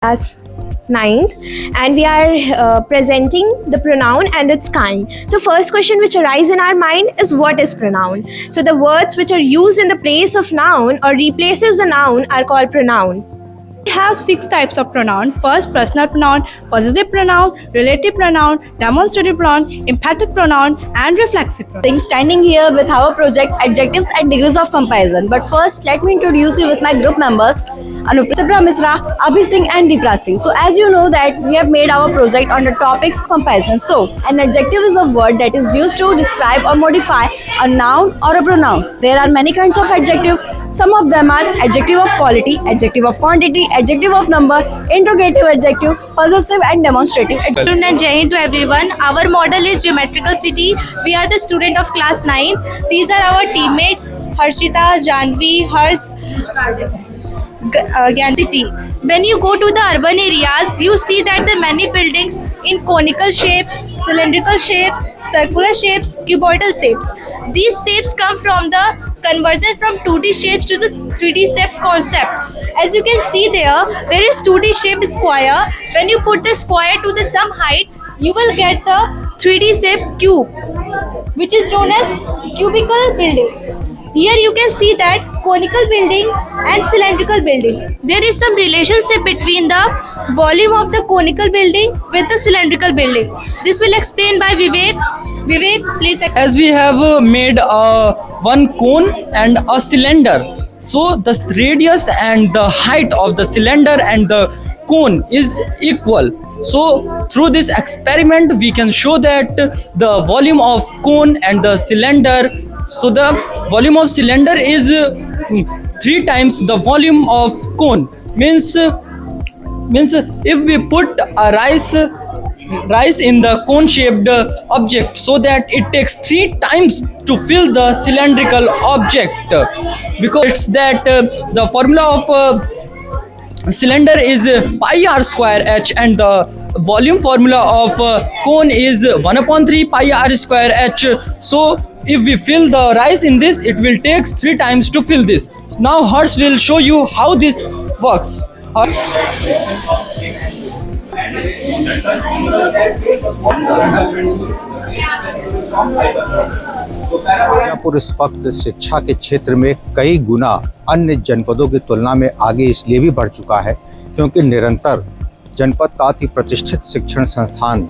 Class 9th, and we are presenting the pronoun and its kind. So first question which arises in our mind is, what is pronoun? So the words which are used in the place of noun or replaces the noun are called pronoun. We have 6 types of pronoun. First, personal pronoun, possessive pronoun, relative pronoun, demonstrative pronoun, emphatic pronoun, and reflexive pronoun. Standing here with our project Adjectives and Degrees of Comparison. But first, let me introduce you with my group members, Anupra Misra, Abhi Singh and Deepra Singh. So as you know that we have made our project on the topics comparison. So an adjective is a word that is used to describe or modify a noun or a pronoun. There are many kinds of adjective. Some of them are adjective of quality, adjective of quantity, adjective of number, interrogative adjective, possessive and demonstrative. And Jai Hind to everyone. Our model is Geometrical City. We are the student of class 9. These are our teammates, Harshita, Janvi, Hers, Gyan City. When you go to the urban areas, you see that there are many buildings in conical shapes, cylindrical shapes, circular shapes, cuboidal shapes. These shapes come from the conversion from 2D shapes to the 3D shape concept. As you can see there is 2D shaped square. When you put the square to the some height, you will get the 3D shape cube, which is known as cubical building. Here you can see that conical building and cylindrical building. There is some relationship between the volume of the conical building with the cylindrical building. This will explain by Vivek. Vivek, please explain. As we have made one cone and a cylinder, so the radius and the height of the cylinder and the cone is equal. So through this experiment we can show that the volume of cone and the cylinder, so the volume of cylinder is 3 times the volume of cone. Means if we put a rice in the cone shaped object, so that it takes 3 times to fill the cylindrical object, because it's that the formula of cylinder is pi r square h, and the volume formula of cone is 1/3 pi r square h. So if we fill the rice in this, it will take 3 times to fill this. Now Harsh will show you how this works. Mirzapur इस वक्त शिक्षा के क्षेत्र में कई गुना अन्य जनपदों की तुलना में आगे इसलिए भी बढ़ चुका है क्योंकि निरंतर जनपद का अति प्रतिष्ठित शिक्षण संस्थान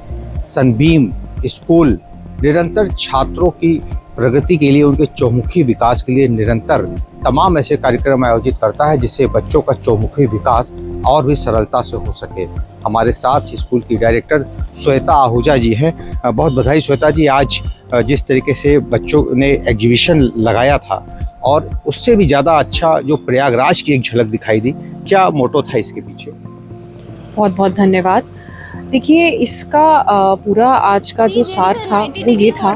सनबीम स्कूल निरंतर छात्रों की प्रगति के लिए, उनके चौमुखी विकास के लिए निरंतर तमाम ऐसे कार्यक्रम आयोजित करता है जिससे बच्चों का चौमुखी विकास और भी सरलता से हो सके। हमारे साथ स्कूल की डायरेक्टर श्वेता आहूजा जी हैं। बहुत बधाई श्वेता जी, आज जिस तरीके से बच्चों ने एग्जीबिशन लगाया था और उससे भी ज़्यादा अच्छा जो प्रयागराज की एक झलक दिखाई दी, क्या मोटो था इसके पीछे? बहुत बहुत धन्यवाद। देखिए, इसका पूरा आज का जो सार था वो ये था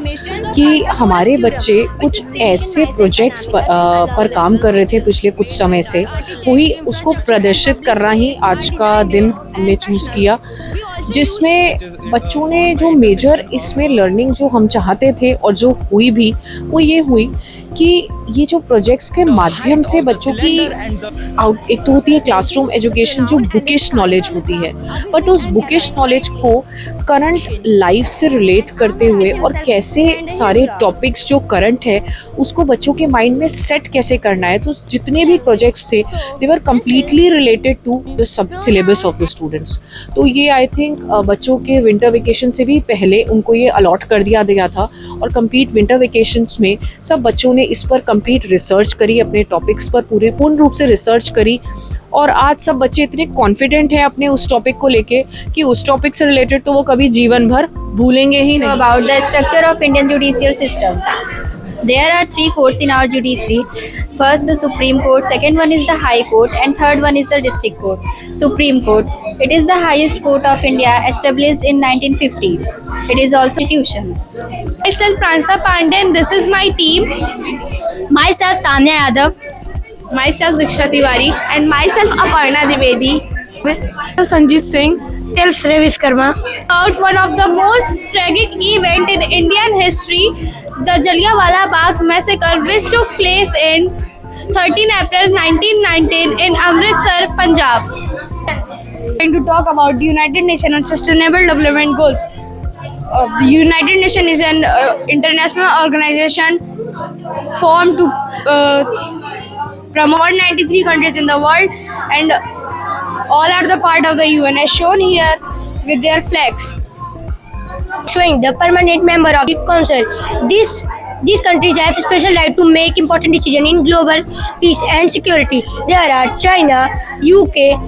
कि हमारे बच्चे कुछ ऐसे प्रोजेक्ट्स पर काम कर रहे थे पिछले कुछ समय से, वही उसको प्रदर्शित करना ही आज का दिन हमने चूज़ किया, जिसमें बच्चों ने जो मेजर इसमें लर्निंग जो हम चाहते थे और जो हुई भी, वो ये हुई कि ये जो प्रोजेक्ट्स के माध्यम से बच्चों की एक तो होती है क्लासरूम एजुकेशन जो बुकिश नॉलेज होती है, बट उस बुकिश नॉलेज को करंट लाइफ से रिलेट करते हुए और कैसे सारे टॉपिक्स जो करंट है उसको बच्चों के माइंड में सेट कैसे करना है। तो जितने भी प्रोजेक्ट्स थे they were completely related to the sub syllabus of the students. तो ये आई थिंक बच्चों के विंटर वेकेशन से भी पहले उनको ये अलॉट कर दिया गया था और कंप्लीट विंटर वेकेशंस में सब बच्चों ने इस पर कंप्लीट रिसर्च करी, अपने टॉपिक्स पर पूर्ण रूप से रिसर्च करी, और आज सब बच्चे इतने कॉन्फिडेंट हैं अपने उस टॉपिक को लेके कि उस टॉपिक से रिलेटेड तो वो कभी जीवन भर भूलेंगे ही नहीं। About the structure of Indian judicial system. There are 3 courts in our judiciary. First, the Supreme Court, second one is the High Court, and third one is the District Court. Supreme Court, it is the highest court of India, established in 1950. It is also a institution. Myself Pransa Pandey, and this is my team. Myself Tanya Yadav. Myself Diksha Tiwari, and myself Aparna Dwivedi. Sanjit Singh. Myself Srevis Karma. About one of the most tragic event in Indian history, the Jallianwala Bagh massacre, which took place in 13 April 1919 in Amritsar, Punjab. going to talk about the United Nations and Sustainable Development Goals. The United Nations is an international organization formed to promote 193 countries in the world, and all are the part of the UN, as shown here with their flags. Showing the permanent member of the council. These countries have special right to make important decisions in global peace and security. There are China, UK,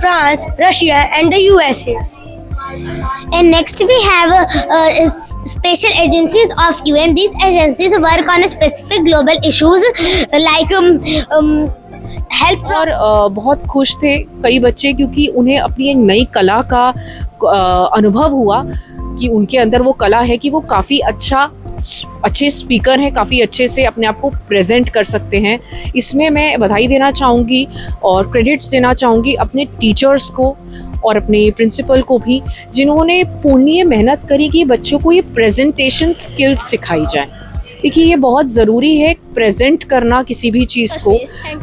France, Russia, and the USA. And next we have special agencies of UN. These agencies work on specific global issues like health. और बहुत खुश थे कई बच्चे क्योंकि उन्हें अपनी एक नई कला का अनुभव हुआ कि उनके अंदर वो कला है कि वो काफ़ी अच्छे स्पीकर हैं, काफ़ी अच्छे से अपने आप को प्रेजेंट कर सकते हैं। इसमें मैं बधाई देना चाहूँगी और क्रेडिट्स देना चाहूँगी अपने टीचर्स को और अपने प्रिंसिपल को भी, जिन्होंने पुण्य मेहनत करी कि बच्चों को ये प्रेजेंटेशन स्किल्स सिखाई जाए। देखिए ये बहुत ज़रूरी है प्रेजेंट करना किसी भी चीज़ को,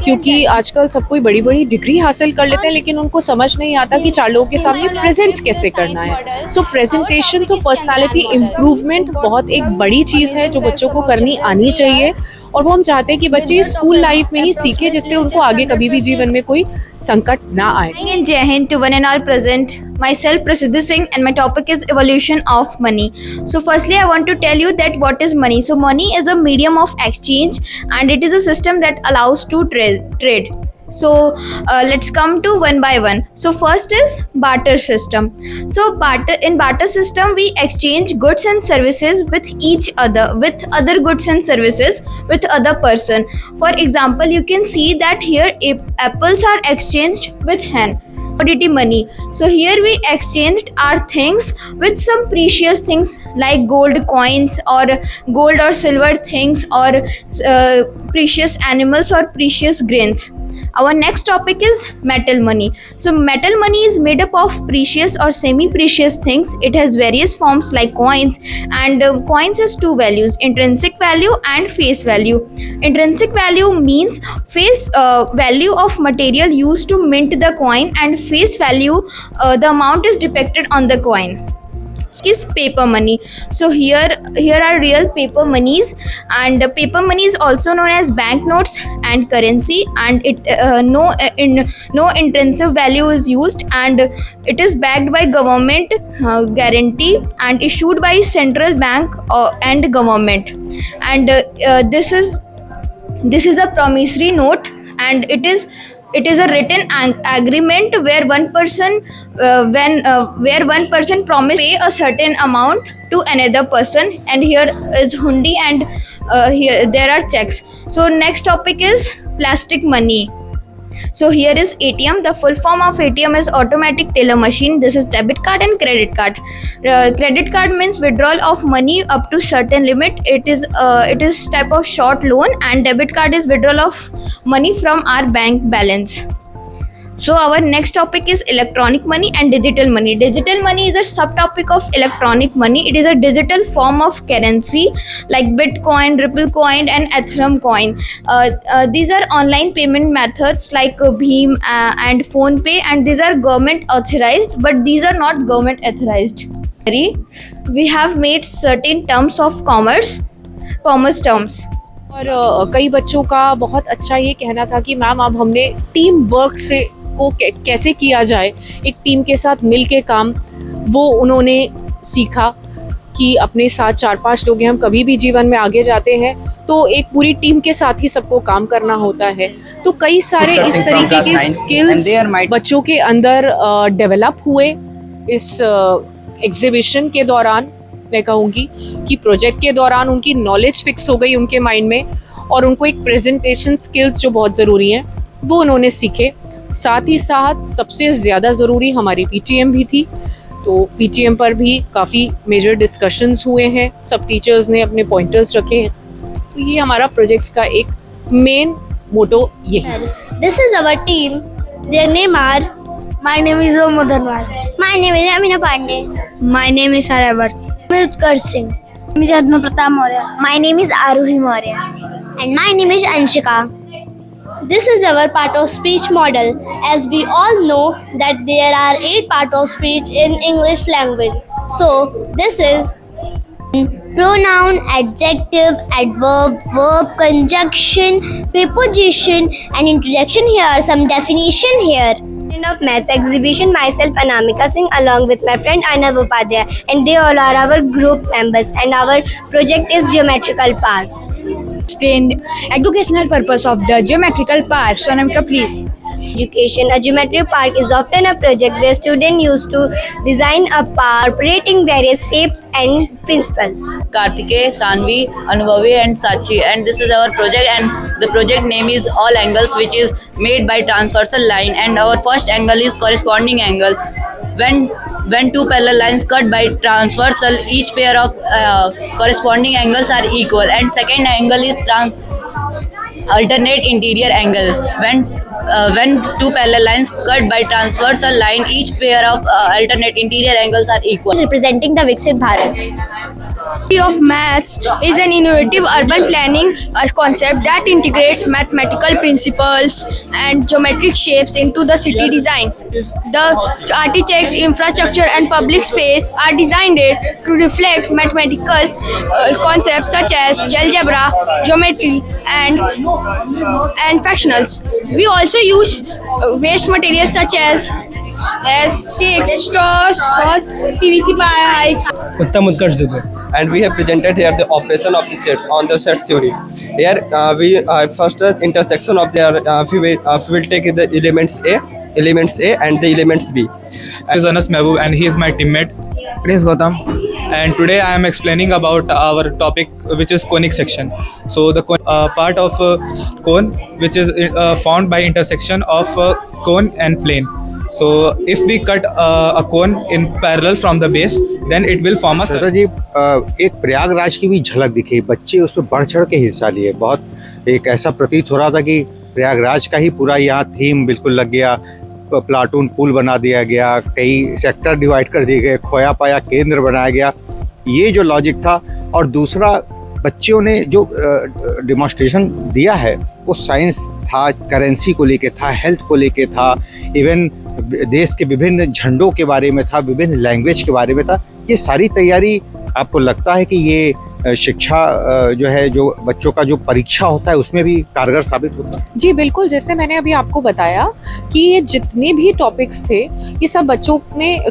क्योंकि आजकल सब कोई बड़ी बड़ी डिग्री हासिल कर लेते हैं लेकिन उनको समझ नहीं आता कि चार लोगों के सामने प्रेजेंट कैसे करना है। सो प्रेजेंटेशन और पर्सनालिटी इम्प्रूवमेंट बहुत एक बड़ी चीज़ है जो बच्चों को करनी आनी चाहिए, और वो हम चाहते हैं कि बच्चे स्कूल लाइफ में ही सीखे जिससे उनको आगे कभी भी जीवन में कोई संकट ना आए। In Jai Hind to one and all present. Myself Prasiddhi Singh and my topic is evolution of money. So firstly I want to tell you that what is money. So money is a medium of exchange and it is a system that allows to trade. So let's come to one by one. So first is barter system. So in barter system we exchange goods and services with each other, with other goods and services with other person. For example, you can see that here apples are exchanged with hen. Commodity money. So here we exchanged our things with some precious things like gold coins or gold or silver things or precious animals or precious grains. Our next topic is metal money. So metal money is made up of precious or semi-precious things. It has various forms like coins, and coins has two values: intrinsic value and face value. Intrinsic value means face value of material used to mint the coin, and face value the amount is depicted on the coin. Is paper money. So here are real paper monies, and paper money is also known as banknotes and currency, and it no intrinsic value is used, and it is backed by government guarantee and issued by central bank and government, and this is a promissory note, and it is a written agreement where one person promise pay a certain amount to another person, and here is hundi, and here there are checks. So next topic is plastic money. So here is ATM. The full form of ATM is automatic teller machine. This is debit card and credit card. Credit card means withdrawal of money up to certain limit. It is type of short loan, and debit card is withdrawal of money from our bank balance. So our next topic is electronic money and digital money. Digital money is a subtopic of electronic money. It is a digital form of currency like Bitcoin, Ripple coin, and Ethereum coin. These are online payment methods like Bheem and PhonePe, and these are government authorized, but these are not government authorized. We have made certain terms of commerce terms. और कई बच्चों का बहुत अच्छा ये कहना था कि मैम अब हमने टीम वर्क से को कैसे किया जाए, एक टीम के साथ मिल के काम, वो उन्होंने सीखा कि अपने साथ 4-5 लोग हैं, हम कभी भी जीवन में आगे जाते हैं तो एक पूरी टीम के साथ ही सबको काम करना होता है। तो कई सारे इस तरीके के स्किल्स बच्चों के अंदर डेवलप हुए इस एग्जीबिशन के दौरान। मैं कहूँगी कि प्रोजेक्ट के दौरान उनकी नॉलेज फिक्स हो गई उनके माइंड में, और उनको एक प्रेजेंटेशन स्किल्स जो बहुत ज़रूरी हैं वो उन्होंने सीखे। साथ ही साथ सबसे ज़्यादा ज़रूरी हमारी PTM भी थी, तो PTM पर भी काफ़ी मेजर डिस्कशंस हुए हैं, सब टीचर्स ने अपने पॉइंटर्स रखे हैं। तो ये हमारा प्रोजेक्ट्स का एक मेन मोटो ये है। This is our team. Their name are. My name is Om Dhanwal. My name is Amina Pandey. My name is Saravath. My name is Utkarsh Singh. My name is Adna Pratap Maurya. My name is Aruhi Maurya. And my name is Anshika. This is our part of speech model. As we all know that there are 8 part of speech in English language. So this is pronoun, adjective, adverb, verb, conjunction, preposition and interjection. Here are some definition here. Of maths exhibition, myself Anamika Singh along with my friend Arnav Upadhyay, and they all are our group members, and our project is geometrical park. Explain educational purpose of the geometrical park. So Anamika, please. Education. A geometric park is often a project where students used to design a park operating various shapes and principles. Kartikeya, Sanvi, Anubhavi and Sachi, and this is our project, and the project name is All Angles, which is made by transversal line, and our first angle is corresponding angle. When two parallel lines cut by transversal, each pair of corresponding angles are equal, and second angle is alternate interior angle. When two parallel lines cut by transversal line, each pair of alternate interior angles are equal. Representing the Viksit Bharat. Of maths is an innovative urban planning concept that integrates mathematical principles and geometric shapes into the city design. The architecture, infrastructure and public space are designed to reflect mathematical concepts such as algebra, geometry and fractionals. We also use waste materials such as sticks, straws, PVC pipes. Uttam Utkarsh Dubey. And we have presented here the operation of the sets on the set theory. Here we first intersection of their we will take the elements A and the elements B. This is Anas Mehboob and he is my teammate. Prince Gautam. And today I am explaining about our topic, which is conic section. So the part of cone, which is found by intersection of cone and plane. So if we cut a cone in parallel from the base, then it will form a sir ji एक प्रयागराज की भी झलक दिखी, बच्चे उसमें बढ़ चढ़ के हिस्सा लिए। बहुत एक ऐसा प्रतीत हो रहा था कि प्रयागराज का ही पूरा यहाँ थीम बिल्कुल लग गया। प्लाटून पुल बना दिया गया, कई सेक्टर डिवाइड कर दिए गए, खोया पाया केंद्र बनाया गया। ये जो लॉजिक था, और दूसरा बच्चों ने जो डिमॉन्स्ट्रेशन दिया है वो साइंस था, करेंसी को लेके था, हेल्थ को लेके था, इवन देश के विभिन्न झंडों के बारे में था, विभिन्न लैंग्वेज के बारे में था। ये सारी तैयारी, आपको लगता है कि ये शिक्षा जो है, जो बच्चों का जो परीक्षा होता है उसमें भी कारगर साबित होता है? जी बिल्कुल, जैसे मैंने अभी आपको बताया कि ये जितने भी टॉपिक्स थे ये सब बच्चों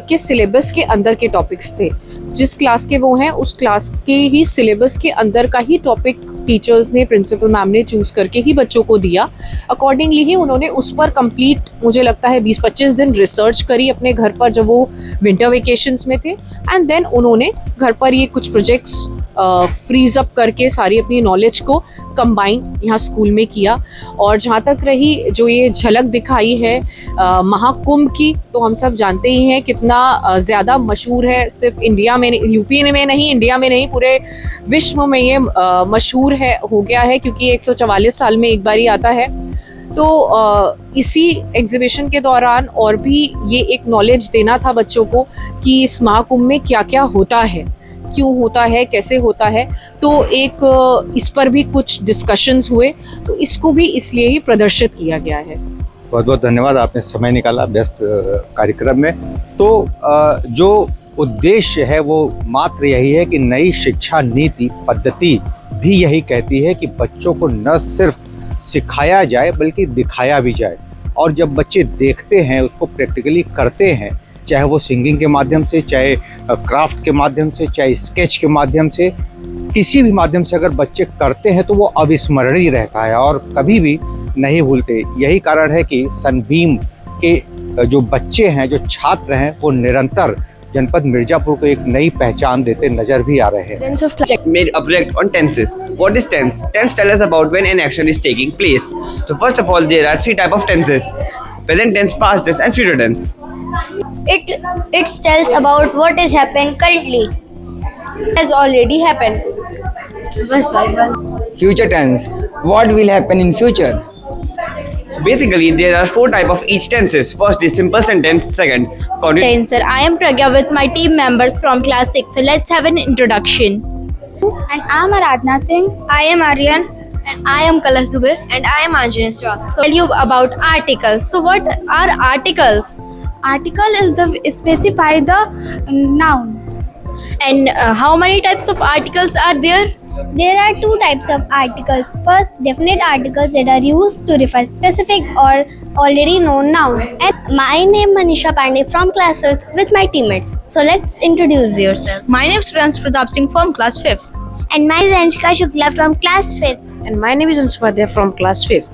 के सिलेबस के अंदर के टॉपिक्स थे। जिस क्लास के वो हैं उस क्लास के ही सिलेबस के अंदर का ही टॉपिक टीचर्स ने, प्रिंसिपल मैम ने चूज करके ही बच्चों को दिया। अकॉर्डिंगली ही उन्होंने उस पर कंप्लीट, मुझे लगता है 20-25 दिन रिसर्च करी अपने घर पर जब वो विंटर वेकेशंस में थे, एंड देन उन्होंने घर पर ये कुछ प्रोजेक्ट्स फ्रीज अप करके सारी अपनी नॉलेज को कंबाइन यहाँ स्कूल में किया। और जहाँ तक रही जो ये झलक दिखाई है महाकुंभ की, तो हम सब जानते ही हैं कितना ज़्यादा मशहूर है। सिर्फ इंडिया में, यूपी में नहीं, इंडिया में नहीं, पूरे विश्व में ये मशहूर है, हो गया है, क्योंकि 144 साल में एक बार ही आता है। तो इसी एग्जीबिशन के दौरान और भी ये एक नॉलेज देना था बच्चों को कि इस महाकुंभ में क्या क्या होता है, क्यों होता है, कैसे होता है। तो एक इस पर भी कुछ डिस्कशंस हुए, तो इसको भी इसलिए ही प्रदर्शित किया गया है। बहुत बहुत धन्यवाद, आपने समय निकाला व्यस्त कार्यक्रम में। तो जो उद्देश्य है वो मात्र यही है कि नई शिक्षा नीति पद्धति भी यही कहती है कि बच्चों को न सिर्फ सिखाया जाए बल्कि दिखाया भी जाए। और जब बच्चे देखते हैं, उसको प्रैक्टिकली करते हैं, चाहे वो सिंगिंग के माध्यम से, चाहे क्राफ्ट के माध्यम से, चाहे स्केच के माध्यम से, किसी भी माध्यम से अगर बच्चे करते हैं तो वो अविस्मरणीय रहता है और कभी भी नहीं भूलते। यही कारण है कि सनबीम के जो बच्चे हैं, जो छात्र हैं, वो निरंतर जनपद मिर्जापुर को एक नई पहचान देते नजर भी आ रहे हैं। Made a project on tenses. What is tense? Tense tells us about when an action is taking place. So first of all, there are 3 types of tenses: present tense, past tense, and future tense. It tells about what is happened currently. Has already happened. Future tense. What will happen in future? Basically, there are 4 types of each tenses. First is simple sentence. Second, continuous. Sir, I am Pragya with my team members from class 6. So let's have an introduction. And I am Aradhana Singh. I am Aryan. I am Kalash Dubey. And I am Anjana Srivastava. So, tell you about articles. So, what are articles? Article is the specify the noun. And how many types of articles are there? There are two types of articles. First, definite articles that are used to refer specific or already known nouns. And my name Manisha Pandey from class 5th with my teammates. So let's introduce yourself. My name is Prince Pratap Singh from class 5th. And my is Anshika Shukla from class 5th. And my name is Answadya from class 5th.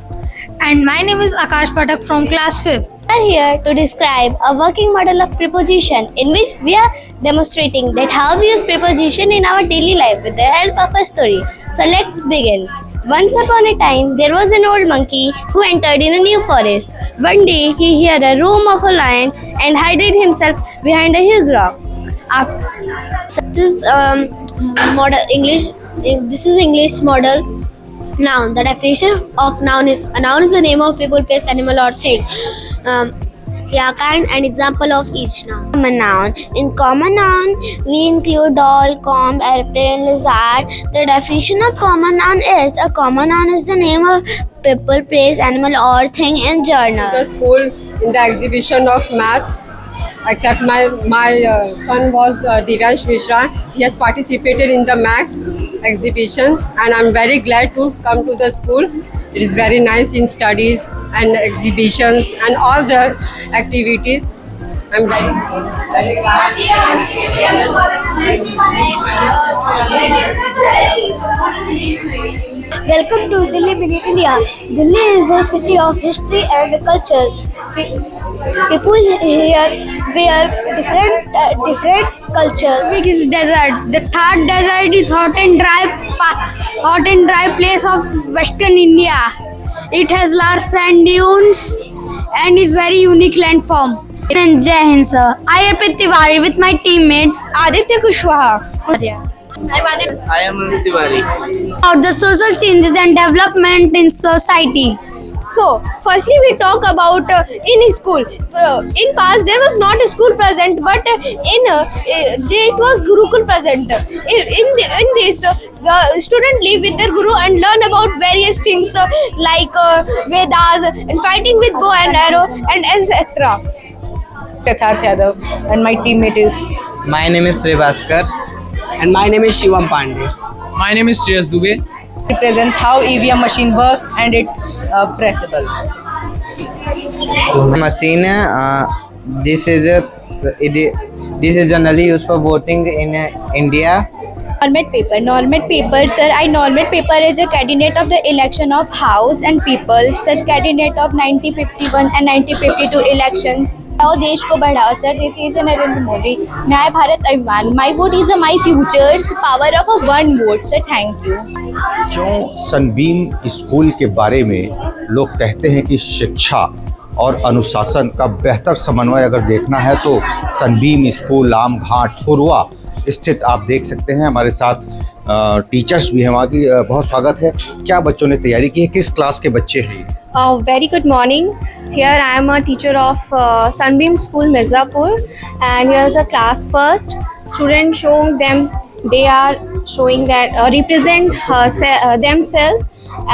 And my name is Akash Patak from class 5th. We are here to describe a working model of preposition in which we are demonstrating that how we use preposition in our daily life with the help of a story. So let's begin. Once upon a time, there was an old monkey who entered in a new forest. One day, he heard a roar of a lion and hid himself behind a huge rock. This is model English. This is English model. Noun. The definition of noun is: a noun is the name of people, place, animal, or thing. Kind and example of each noun. Common noun. In common noun, we include doll, comb, airplane, lizard. The definition of common noun is: a common noun is the name of people, place, animal, or thing in journal. The school in the exhibition of math. Except my son was Divyansh Mishra. He has participated in the math exhibition, and I'm very glad to come to the school. It is very nice in studies and exhibitions and all the activities. I'm very Welcome to Delhi, Mini India. Delhi is a city of history and culture. People here wear different cultures. Big is desert. The third desert is hot and dry place of Western India. It has large sand dunes and is very unique landform. And Jai Hind sir. I am Pritiwari with my teammates Aditya Kushwaha. I am Anush Tiwari. About the social changes and development in society. So, firstly, we talk about in school. In past, there was not a school present, but it was Gurukul present. In this, the student live with their guru and learn about various things like Vedas and fighting with bow and arrow and etc. Yatharth Yadav, and my teammate is. My name is Srivaskar. and my name is Shivam Pandey. My name is Shreyas Dubey. Represent how EVM machine work and it pressable. Machine. This is generally used for voting in India. Normat paper. Normat paper, sir. Normat paper is a candidate of the election of House and People. Such candidate of 1951 and 1952 election. और देश को बढ़ाओ sir. This is Narendra Modi. न्याय भारत अभियान. माई vote is my futures. Power of a one vote. Sir thank you. क्यों Sunbeam school के बारे में लोग कहते हैं कि शिक्षा और अनुशासन का बेहतर समन्वय अगर देखना है तो सनबीम स्कूल आम घाट हुरवा स्थित आप देख सकते हैं. हमारे साथ टीचर्स भी हैं, वहाँ की बहुत स्वागत है. क्या बच्चों ने तैयारी की है, किस क्लास के बच्चे हैं? Very good morning. Here I am a teacher of Sunbeam School Mirzapur, and here is a class first. Students showing them, they are showing that represent themselves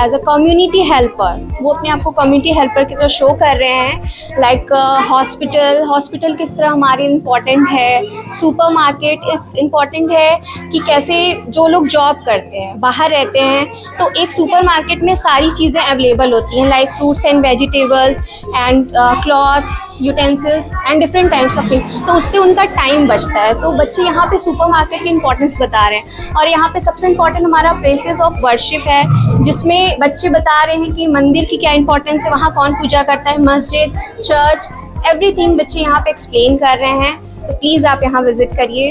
as a community helper. वो अपने आप को community helper की तरह show कर रहे हैं. Like hospital किस तरह हमारे important है, supermarket इस important है कि कैसे जो लोग जॉब करते हैं बाहर रहते हैं तो एक supermarket में सारी चीज़ें अवेलेबल होती हैं like fruits and vegetables and clothes, utensils and different types of things. तो उससे उनका टाइम बचता है. तो बच्चे यहाँ पे supermarket की importance बता रहे हैं. और यहाँ पे सबसे important हमारा places of worship है जिसमें बच्चे बता रहे हैं कि मंदिर की क्या इंपॉर्टेंस है, वहाँ कौन पूजा करता है, मस्जिद, चर्च, एवरीथिंग बच्चे यहाँ पे एक्सप्लेन कर रहे हैं. तो प्लीज़ आप यहाँ विजिट करिए.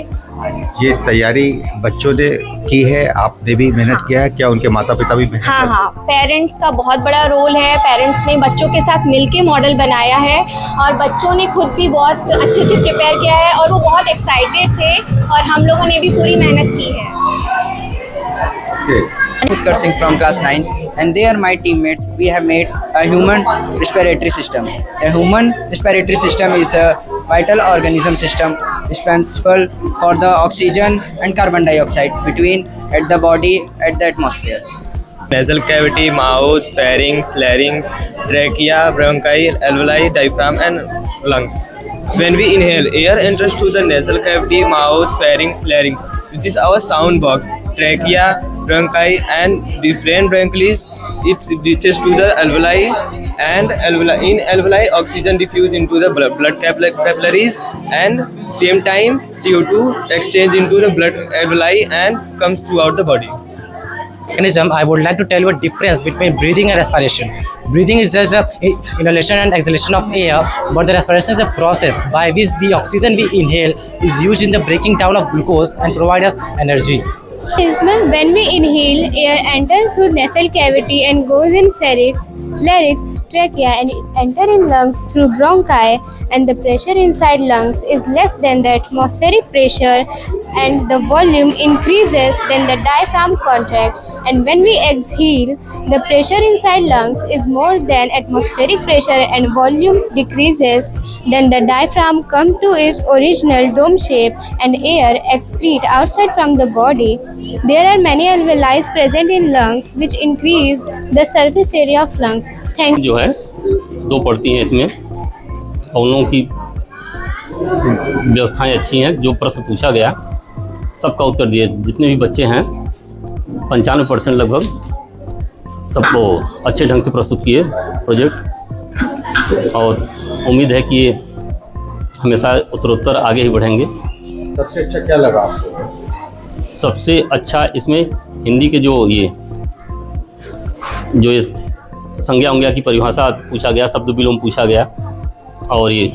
ये तैयारी बच्चों ने की है, आपने भी मेहनत किया है, क्या उनके माता पिता भी मेहनत हाँ हाँ, पेरेंट्स का बहुत बड़ा रोल है. पेरेंट्स ने बच्चों के साथ मिलके मॉडल बनाया है और बच्चों ने खुद भी बहुत अच्छे से प्रिपेयर किया है और वो बहुत एक्साइटेड थे और हम लोगों ने भी पूरी मेहनत की है. Utkar Singh from class 9, and they are my teammates. We have made a human respiratory system. A human respiratory system is a vital organism system responsible for the oxygen and carbon dioxide between at the body at the atmosphere. nasal cavity, mouth, pharynx, larynx, trachea, bronchi, alveoli, diaphragm, and lungs. When we inhale, air enters to the nasal cavity, mouth, pharynx, larynx, which is our sound box. Trachea, bronchi, and different bronchioles, it reaches to the alveoli, and in alveoli, oxygen diffuses into the blood capillaries, and same time CO2 exchange into the blood alveoli and comes throughout the body. Mechanism, I would like to tell you a difference between breathing and respiration. Breathing is just a inhalation and exhalation of air, but the respiration is a process by which the oxygen we inhale is used in the breaking down of glucose and provide us energy. When we inhale, air enters through nasal cavity and goes in pharynx, larynx, trachea and enter in lungs through bronchi, and the pressure inside lungs is less than the atmospheric pressure and the volume increases, then the diaphragm contracts, and when we exhale, the pressure inside lungs is more than atmospheric pressure and volume decreases, then the diaphragm comes to its original dome shape and air excretes outside from the body. There are many alveoli present in lungs which increase the surface area of lungs. Thank you. जो है दो पढ़ती हैं इसमें और उन लोगों की व्यवस्थाएं अच्छी हैं। जो प्रश्न पूछा गया सबका उत्तर दिए। जितने भी बच्चे हैं 95% लगभग सबको अच्छे ढंग से प्रस्तुत किए प्रोजेक्ट, और उम्मीद है कि ये हमेशा उत्तरोत्तर आगे ही बढ़ेंगे। सबसे अच्छा क्या लगा आपको? सबसे अच्छा इसमें हिंदी के जो ये संज्ञा उंज्ञा की परिभाषा पूछा गया, शब्द विलोम पूछा गया, और ये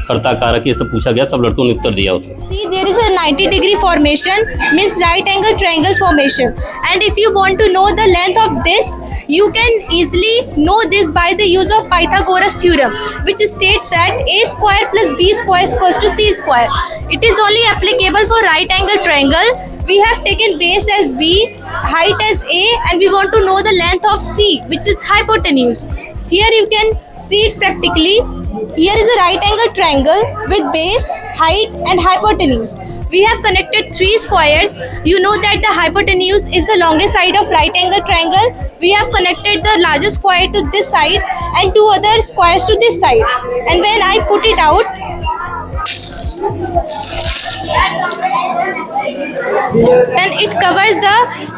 कर्ता कारक ये सब पूछा गया। सब लड़कों ने उत्तर दिया उसमें। See, there is a 90-degree formation, means right angle triangle formation, and if you want to know the length of this, you can easily know this by the use of Pythagoras theorem, which states that a square plus b square is equals to c square. It is only applicable for right angle triangle. We have taken base as b, height as a, and we want to know the length of c, which is hypotenuse. Here you can see it practically. Here is a right angle triangle with base, height and hypotenuse. We have connected three squares. You know that the hypotenuse is the longest side of right angle triangle. We have connected the largest square to this side and two other squares to this side. And when I put it out, then it covers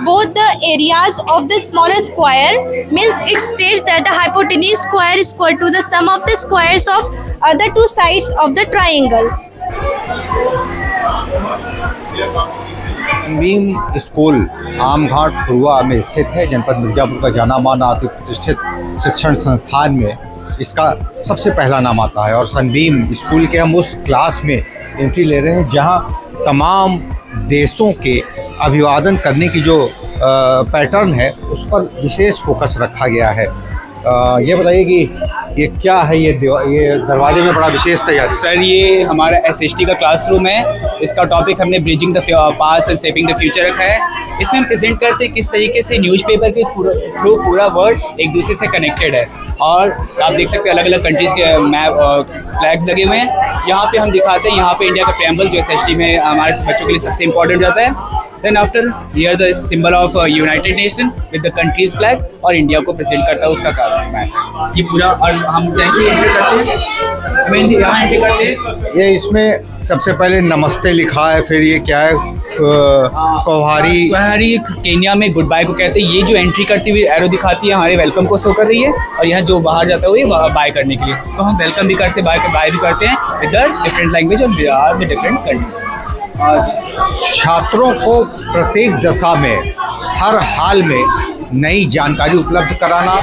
both the areas of the smaller square, means it states that the hypotenuse square is equal to the sum of the squares of other two sides of the triangle. Sunbeam school Amghat Khurua में स्थित है। जनपद मिर्जापुर का जाना माना अति प्रतिष्ठित शिक्षण संस्थान में इसका सबसे पहला नाम आता है, और सनबीम स्कूल के हम उस क्लास में एंट्री ले रहे हैं जहां तमाम देशों के अभिवादन करने की जो पैटर्न है उस पर विशेष फोकस रखा गया है। ये बताइए कि ये क्या है, ये दरवाजे में बड़ा विशेष तैयार। सर ये हमारा SHT का क्लासरूम है। इसका टॉपिक हमने bridging the past and shaping the future रखा है। इसमें हम प्रेजेंट करते हैं किस तरीके से न्यूज़पेपर के थ्रू पूरा वर्ल्ड एक दूसरे से कनेक्टेड है, और आप देख सकते हैं अलग अलग कंट्रीज़ के मैप फ्लैग्स लगे हुए हैं। यहाँ पे हम दिखाते हैं, यहाँ पे इंडिया का प्रेम्बल जो SHT में हमारे बच्चों के लिए सबसे इंपॉर्टेंट रहता है। Then after here the symbol of United Nation with the countries flag, और इंडिया को प्रेजेंट करता है उसका कारण है ये पूरा। और हम जैसे एंट्री करते हैं, यहाँ एंट्री करते हैं, ये इसमें सबसे पहले नमस्ते लिखा है, फिर ये क्या है, कोहारी केन्या में गुड बाय को कहते हैं। ये जो एंट्री करती हुई एरो दिखाती है हमारे वेलकम को शो कर रही है, और यहाँ जो बाहर जाता है वो बाय करने के लिए। तो हम वेलकम भी करते हैं, बाय भी करते हैं विद द डिफरेंट लैंग्वेज और डिफरेंट कंट्रीज। छात्रों को प्रत्येक दशा में हर हाल में नई जानकारी उपलब्ध कराना,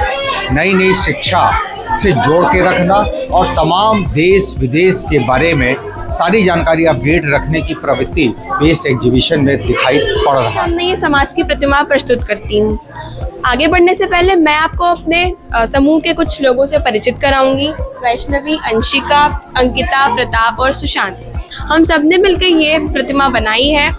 नई नई शिक्षा से जोड़ के रखना, और तमाम देश विदेश के बारे में सारी जानकारी अपडेट रखने की प्रवृत्ति इस एग्जीबिशन में दिखाई पड़ रहा है। मैं ये समाज की प्रतिमा प्रस्तुत करती हूँ। आगे बढ़ने से पहले मैं आपको अपने समूह के कुछ लोगों से परिचित कराऊंगी। वैष्णवी, अंशिका, अंकिता, प्रताप और सुशांत, हम सब ने मिलकर ये प्रतिमा बनाई है।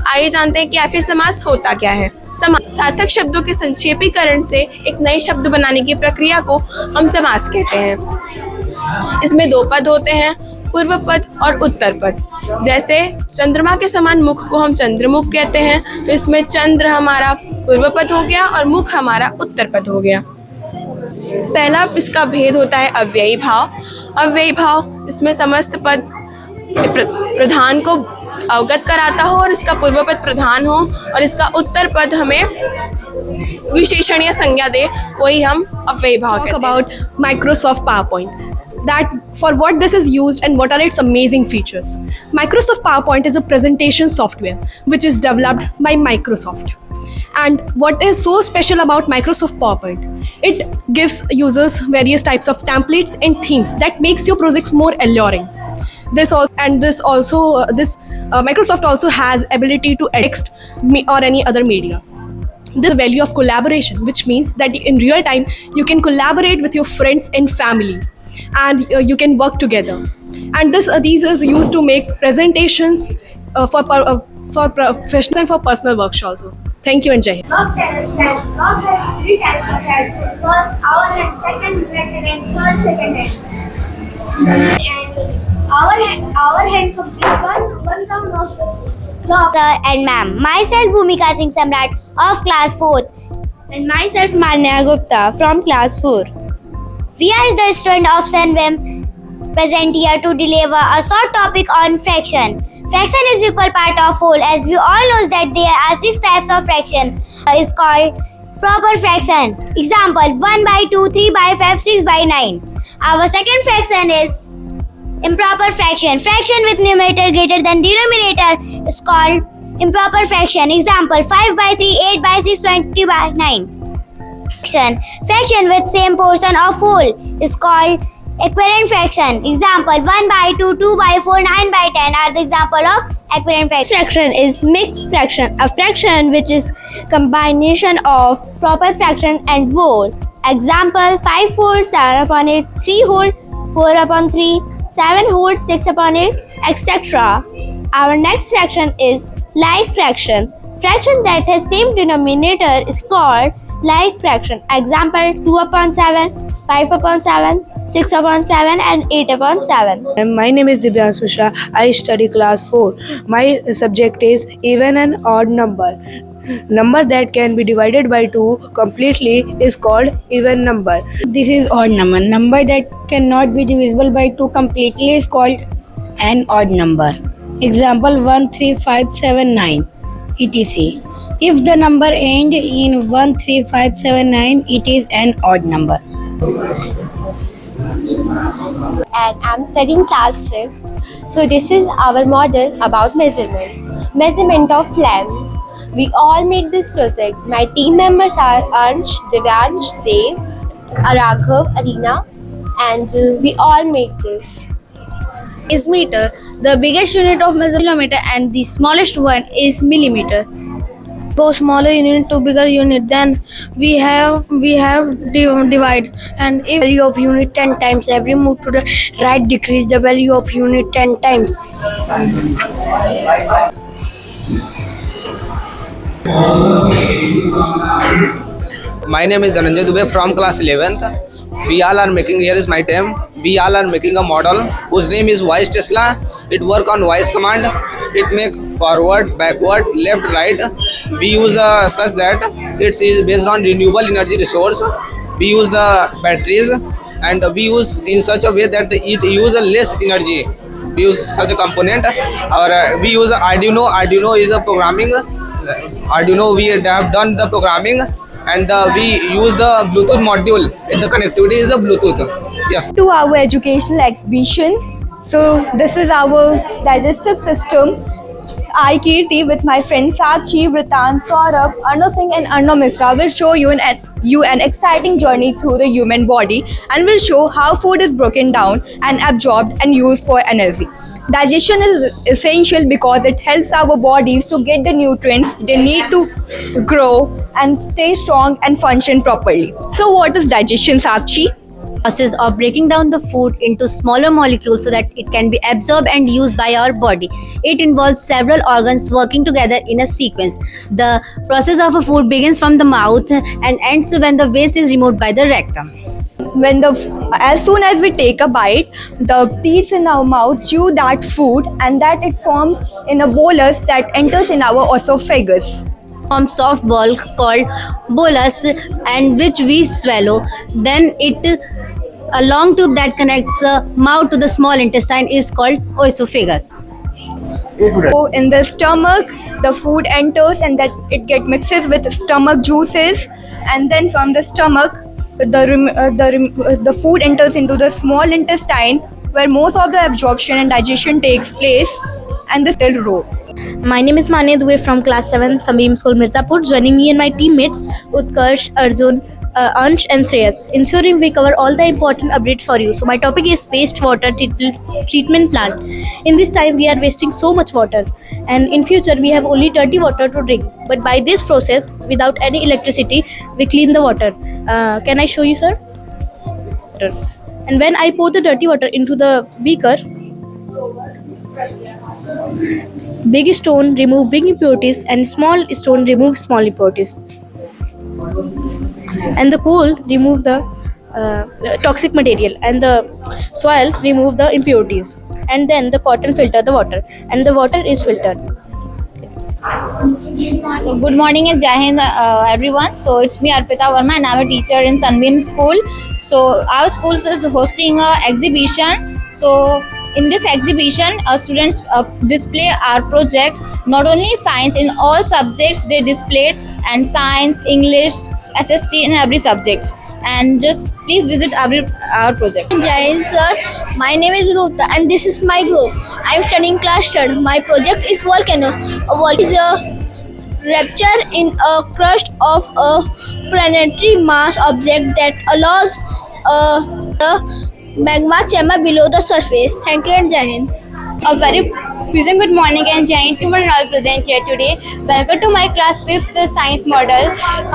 आइए जानते हैं कि आखिर समास होता क्या है। सार्थक शब्दों के संक्षेपीकरण से एक नए शब्द बनाने की प्रक्रिया को हम समास कहते हैं। इसमें दो पद होते हैं, पूर्व पद और उत्तर पद। जैसे चंद्रमा के समान मुख को हम चंद्रमुख कहते हैं, तो इसमें चंद्र हमारा पूर्व पद हो गया और मुख हमारा उत्तर पद हो गया। पहला इसका भेद होता है अव्ययी भाव। अव्ययी भाव इसमें समस्त पद प्रधान को अवगत कराता हो और इसका पूर्व पद प्रधान हो और इसका उत्तर पद हमें विशेषणीय संज्ञा दे, वही हम अव्ययी भाव कहते हैं। About Microsoft PowerPoint, that for what this is used and what are its amazing features. Microsoft PowerPoint is a presentation software which is developed by Microsoft. And what is so special about Microsoft PowerPoint? It gives users various types of templates and themes that makes your projects more alluring. Microsoft also has ability to edit text or any other media. The value of collaboration, which means that in real time you can collaborate with your friends and family, and you can work together. And these is used to make presentations for professionals and for personal works also. Thank you and Jai Hind. Dog tells us that dog has 3 types of head. First, our hand, second, red hand, and third, second hand. And our hand complete one round of the clock. Sir and ma'am, myself Bhumika Singh Samrat of class 4th. And myself Manya Gupta from class 4. We are the student of Sunwim present here to deliver a short topic on fraction. Fraction is equal part of whole. As we all know that there are 6 types of fraction. Is called proper fraction. Example 1 by 2, 3 by 5, 6 by 9. Our second fraction is improper fraction. Fraction with numerator greater than denominator is called improper fraction. Example 5 by 3, 8 by 6, 20 by 9. Fraction with same portion of whole is called equivalent fraction. Example 1 by 2, 2 by 4, 9 by 10 are the example of equivalent fraction. Fraction is mixed fraction, a fraction which is combination of proper fraction and whole. Example 5 whole, 7 upon 8, 3 whole, 4 upon 3, 7 whole, 6 upon 8, etc. Our next fraction is like fraction. Fraction that has same denominator is called like fraction. Example 2 upon 7, 5 upon 7, 6 upon 7 and 8 upon 7. My name is Divyansh Mishra. I study class 4. My subject is even and odd number. Number that can be divided by 2 completely is called even number. This is odd number. Number that cannot be divisible by 2 completely is called an odd number. Example 1, 3, 5, 7, 9, etc. If the number ends in 1, 3, 5, 7, 9, it is an odd number. And I'm studying class 5. So this is our model about measurement. Measurement of length. We all made this project. My team members are Ansh, Divyansh, Dev, Raghav, Arina, and we all made this. Is meter. The biggest unit of measurement and the smallest one is millimeter. Go smaller unit to bigger unit, then we have divide, and if value of unit 10 times, every move to the right decrease the value of unit 10 times. My name is Dhananjay Dubey from class 11th. We all are making, here is my team. We all are making a model whose name is Voice Tesla. It work on voice command. It make forward, backward, left, right. We use such that it is based on renewable energy resource. We use the batteries and we use in such a way that it use less energy. We use such a component. Or we use Arduino. Arduino is a programming. Arduino we have done the programming. And we use the Bluetooth module. The connectivity is a Bluetooth. Yes. To our educational exhibition. So this is our digestive system. I, Kirti, with my friends Sachi, Vritan, Saurabh, Arno Singh and Arno Misra will show you an exciting journey through the human body and will show how food is broken down and absorbed and used for energy. Digestion is essential because it helps our bodies to get the nutrients they need to grow and stay strong and function properly. So what is digestion, Sakshi? Process of breaking down the food into smaller molecules so that it can be absorbed and used by our body. It involves several organs working together in a sequence. The process of a food begins from the mouth and ends when the waste is removed by the rectum. As soon as we take a bite, the teeth in our mouth chew that food and that it forms in a bolus that enters in our esophagus. form soft ball called bolus and which we swallow. Then a long tube that connects the mouth to the small intestine is called oesophagus. So in the stomach, the food enters and that it get mixes with stomach juices, and then from the stomach, the food enters into the small intestine where most of the absorption and digestion takes place, and the cell row. My name is Manya Dubey from class 7 Sambeem School Mirzapur. Joining me and my teammates Utkarsh, Arjun, Ansh and Shreyas, ensuring we cover all the important updates for you. So my topic is wastewater treatment plant. In this time we are wasting so much water, and in future we have only dirty water to drink. But by this process, without any electricity, we clean the water. Can I show you, sir? And when I pour the dirty water into the beaker, big stone remove big impurities and small stone remove small impurities, and the coal remove the toxic material, and the soil remove the impurities, and then the cotton filter the water, and the water is filtered. So good morning and Jai Hind everyone. So it's me Arpita Verma and I'm a teacher in Sunbeam School. So our school is hosting a exhibition. So in this exhibition, students display our project. Not only science, in all subjects they displayed, and science, English, SST in every subject. And just please visit our project. Jai Hind, sir. My name is Ruta and this is my group. I am studying class 3rd. My project is volcano. A volcano is a rupture in a crust of a planetary mass object that allows the magma chamber below the surface. Thank you and Jai Hind. A very pleasant good morning and Jai Hind to one all present here today. Welcome to my class 5th science model.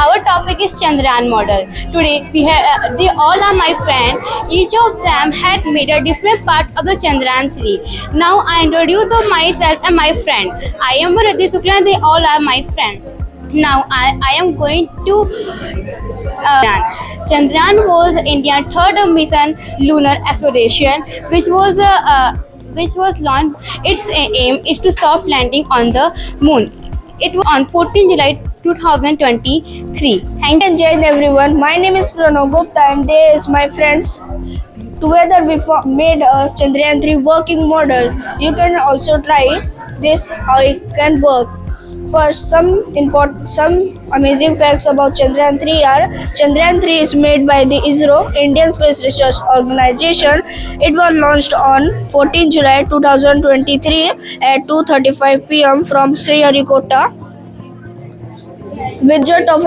Our topic is Chandrayaan model. Today we have they all are my friend. Each of them had made a different part of the Chandrayaan 3. Now I introduce myself and my friend. I am Bharati Shukla and they all are my friend. Now I am going to Chandrayaan was India's 3rd mission lunar exploration, which was launched. Its aim is to soft landing on the moon. It was on 14 July 2023. Thank you and Jai Hind, everyone. My name is Pranav Gupta and there is my friends. Together we made a Chandrayaan 3 working model. You can also try this how it can work. First, some amazing facts about Chandrayaan 3 are: Chandrayaan 3 is made by the ISRO, Indian Space Research Organization. It was launched on 14 July 2023 at 2:35 p.m. from Sriharikota with budget of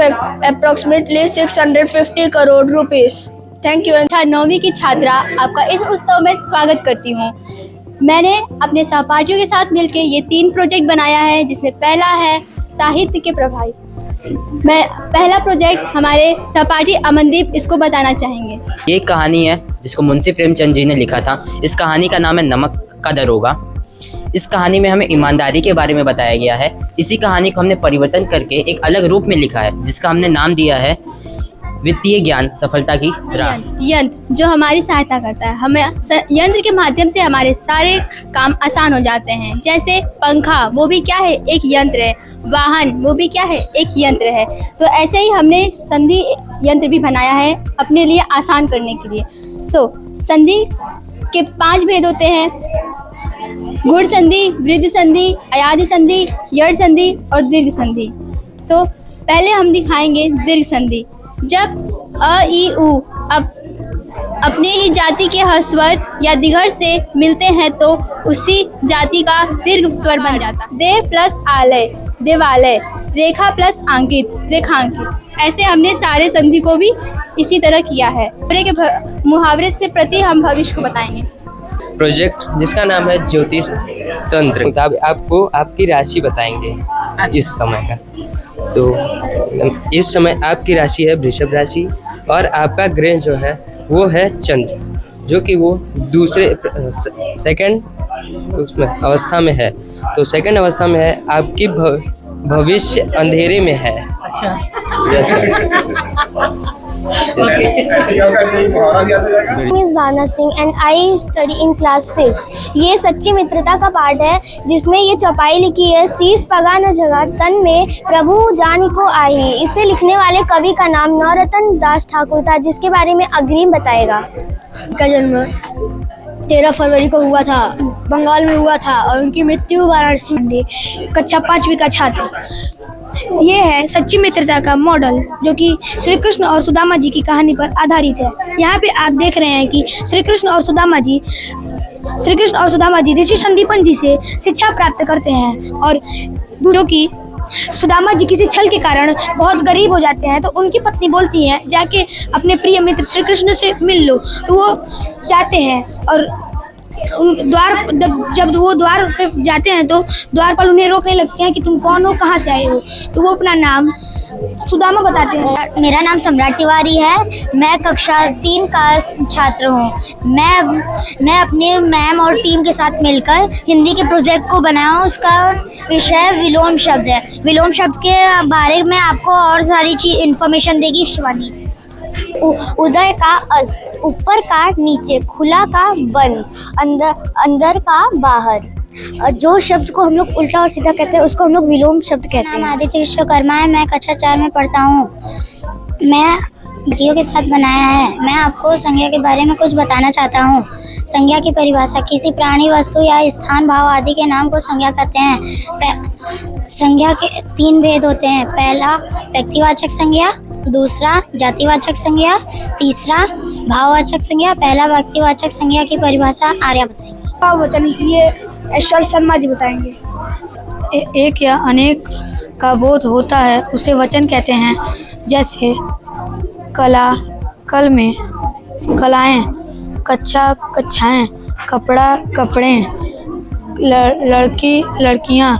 approximately 650 crore rupees. Thank you. 9वीं की छात्रा आपका इस उत्सव में स्वागत करती हूँ। मैंने अपने सहपाठियों के साथ मिलकर ये 3 प्रोजेक्ट बनाया है, जिसमें पहला है साहित्य के प्रभाव। मैं पहला प्रोजेक्ट हमारे सहपाठी अमनदीप इसको बताना चाहेंगे। ये एक कहानी है जिसको मुंशी प्रेमचंद जी ने लिखा था। इस कहानी का नाम है नमक का दरोगा। इस कहानी में हमें ईमानदारी के बारे में बताया गया है। इसी कहानी को हमने परिवर्तन करके एक अलग रूप में लिखा है, जिसका हमने नाम दिया है वित्तीय ज्ञान सफलता की राह। यंत्र जो हमारी सहायता करता है, हमें यंत्र के माध्यम से हमारे सारे काम आसान हो जाते हैं। जैसे पंखा, वो भी क्या है, एक यंत्र है। वाहन, वो भी क्या है, एक यंत्र है। तो ऐसे ही हमने संधि यंत्र भी बनाया है अपने लिए आसान करने के लिए। संधि के 5 भेद होते हैं: गुण संधि, वृद्धि संधि, अयादि संधि, यड़ संधि और दीर्घ संधि। पहले हम दिखाएंगे दीर्घ संधि। जब अ, ई, उ अपने ही जाति के हर स्वर या दिगर से मिलते हैं तो उसी जाति का दीर्घ स्वर बन जाता है। देव प्लस आलय, देवालय। रेखा प्लस अंकित, रेखांकित। ऐसे हमने सारे संधि को भी इसी तरह किया है। मुहावरे से प्रति हम भविष्य को बताएंगे। प्रोजेक्ट जिसका नाम है ज्योतिष तंत्र। आपको आपकी राशि बताएंगे इस समय का। तो इस समय आपकी राशि है वृषभ राशि और आपका ग्रह जो है वो है चंद्र, जो कि वो दूसरे सेकंड उसमें अवस्था में है। तो सेकंड अवस्था में है, आपकी भविष्य अंधेरे में है। अच्छा। Is Bhavana Singh and I study in class 5। ये सच्ची मित्रता का पाठ है जिसमें ये चौपाई लिखी है, शीश पगा न जगा तन में प्रभु जानी को आई। इसे लिखने वाले कवि का नाम नवरतन दास ठाकुर था, जिसके बारे में अग्रिम बताएगा। का जन्म 13 फरवरी को हुआ था, बंगाल में हुआ था और उनकी मृत्यु वाराणसी में। कक्षा 5वीं का छात्र। ये है सच्ची मित्रता का मॉडल, जो कि श्री कृष्ण और सुदामा जी की कहानी पर आधारित है। यहाँ पे आप देख रहे हैं कि श्री कृष्ण और सुदामा जी ऋषि संदीपन जी से शिक्षा प्राप्त करते हैं, और जो कि सुदामा जी किसी छल के कारण बहुत गरीब हो जाते हैं, तो उनकी पत्नी बोलती है जाके अपने प्रिय मित्र श्री कृष्ण से मिल लो। तो वो जाते हैं और जब वो द्वार पे जाते हैं तो द्वारपाल उन्हें रोकने लगते हैं कि तुम कौन हो, कहाँ से आए हो। तो वो अपना नाम सुदामा बताते हैं। मेरा नाम सम्राट तिवारी है, मैं कक्षा 3 का छात्र हूँ। मैं अपने मैम और टीम के साथ मिलकर हिंदी के प्रोजेक्ट को बनाया हूँ। उसका विषय विलोम शब्द है। विलोम शब्द के बारे में आपको और सारी चीज इन्फॉर्मेशन देगी शिवानी। उदय का अस्त, ऊपर का नीचे, खुला का बंद, अंदर का बाहर। जो शब्द को हम लोग उल्टा और सीधा कहते हैं उसको हम लोग विलोम शब्द कहते हैं। आदित्य विश्वकर्मा है, मैं कक्षा 4 में पढ़ता हूँ। मैं वीडियो के साथ बनाया है। मैं आपको संज्ञा के बारे में कुछ बताना चाहता हूँ। संज्ञा की परिभाषा: किसी प्राणी, वस्तु या स्थान, भाव आदि के नाम को संज्ञा कहते हैं। संज्ञा के 3 भेद होते हैं। पहला व्यक्तिवाचक संज्ञा, दूसरा जातिवाचक संज्ञा, तीसरा भाववाचक संज्ञा। पहला व्यक्तिवाचक संज्ञा की परिभाषा आर्या बताएंगे। वचन ये ऐश्वर्य शर्मा जी बताएंगे। एक या अनेक का बोध होता है, उसे वचन कहते हैं। जैसे कला, कल में, कलाएं, कच्चा, कक्षाएं, कपड़ा, कपड़े, लड़की, लड़कियां,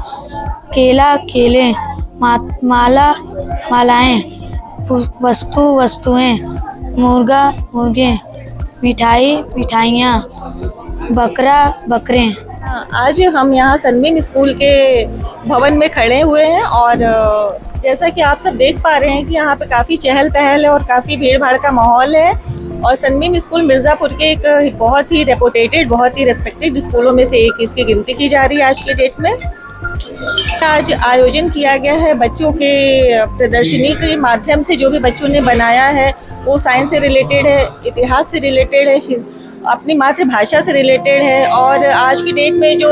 केला, केले, माला, मालाएं, वस्तु, वस्तुएं, मुर्गा, मुर्गे, मिठाई, मिठाइयाँ, बकरा, बकरे। आज हम यहाँ सनबीम स्कूल के भवन में खड़े हुए हैं और जैसा कि आप सब देख पा रहे हैं कि यहाँ पे काफ़ी चहल पहल है और काफ़ी भीड़ भाड़ का माहौल है। और सनबीम स्कूल मिर्ज़ापुर के एक बहुत ही रेपुटेटेड, बहुत ही रेस्पेक्टेड स्कूलों में से एक इसकी गिनती की जा रही है आज के डेट में। आज आयोजन किया गया है बच्चों के प्रदर्शनी के माध्यम से। जो भी बच्चों ने बनाया है वो साइंस से रिलेटेड है, इतिहास से रिलेटेड है, अपनी मातृभाषा से रिलेटेड है। और आज की डेट में जो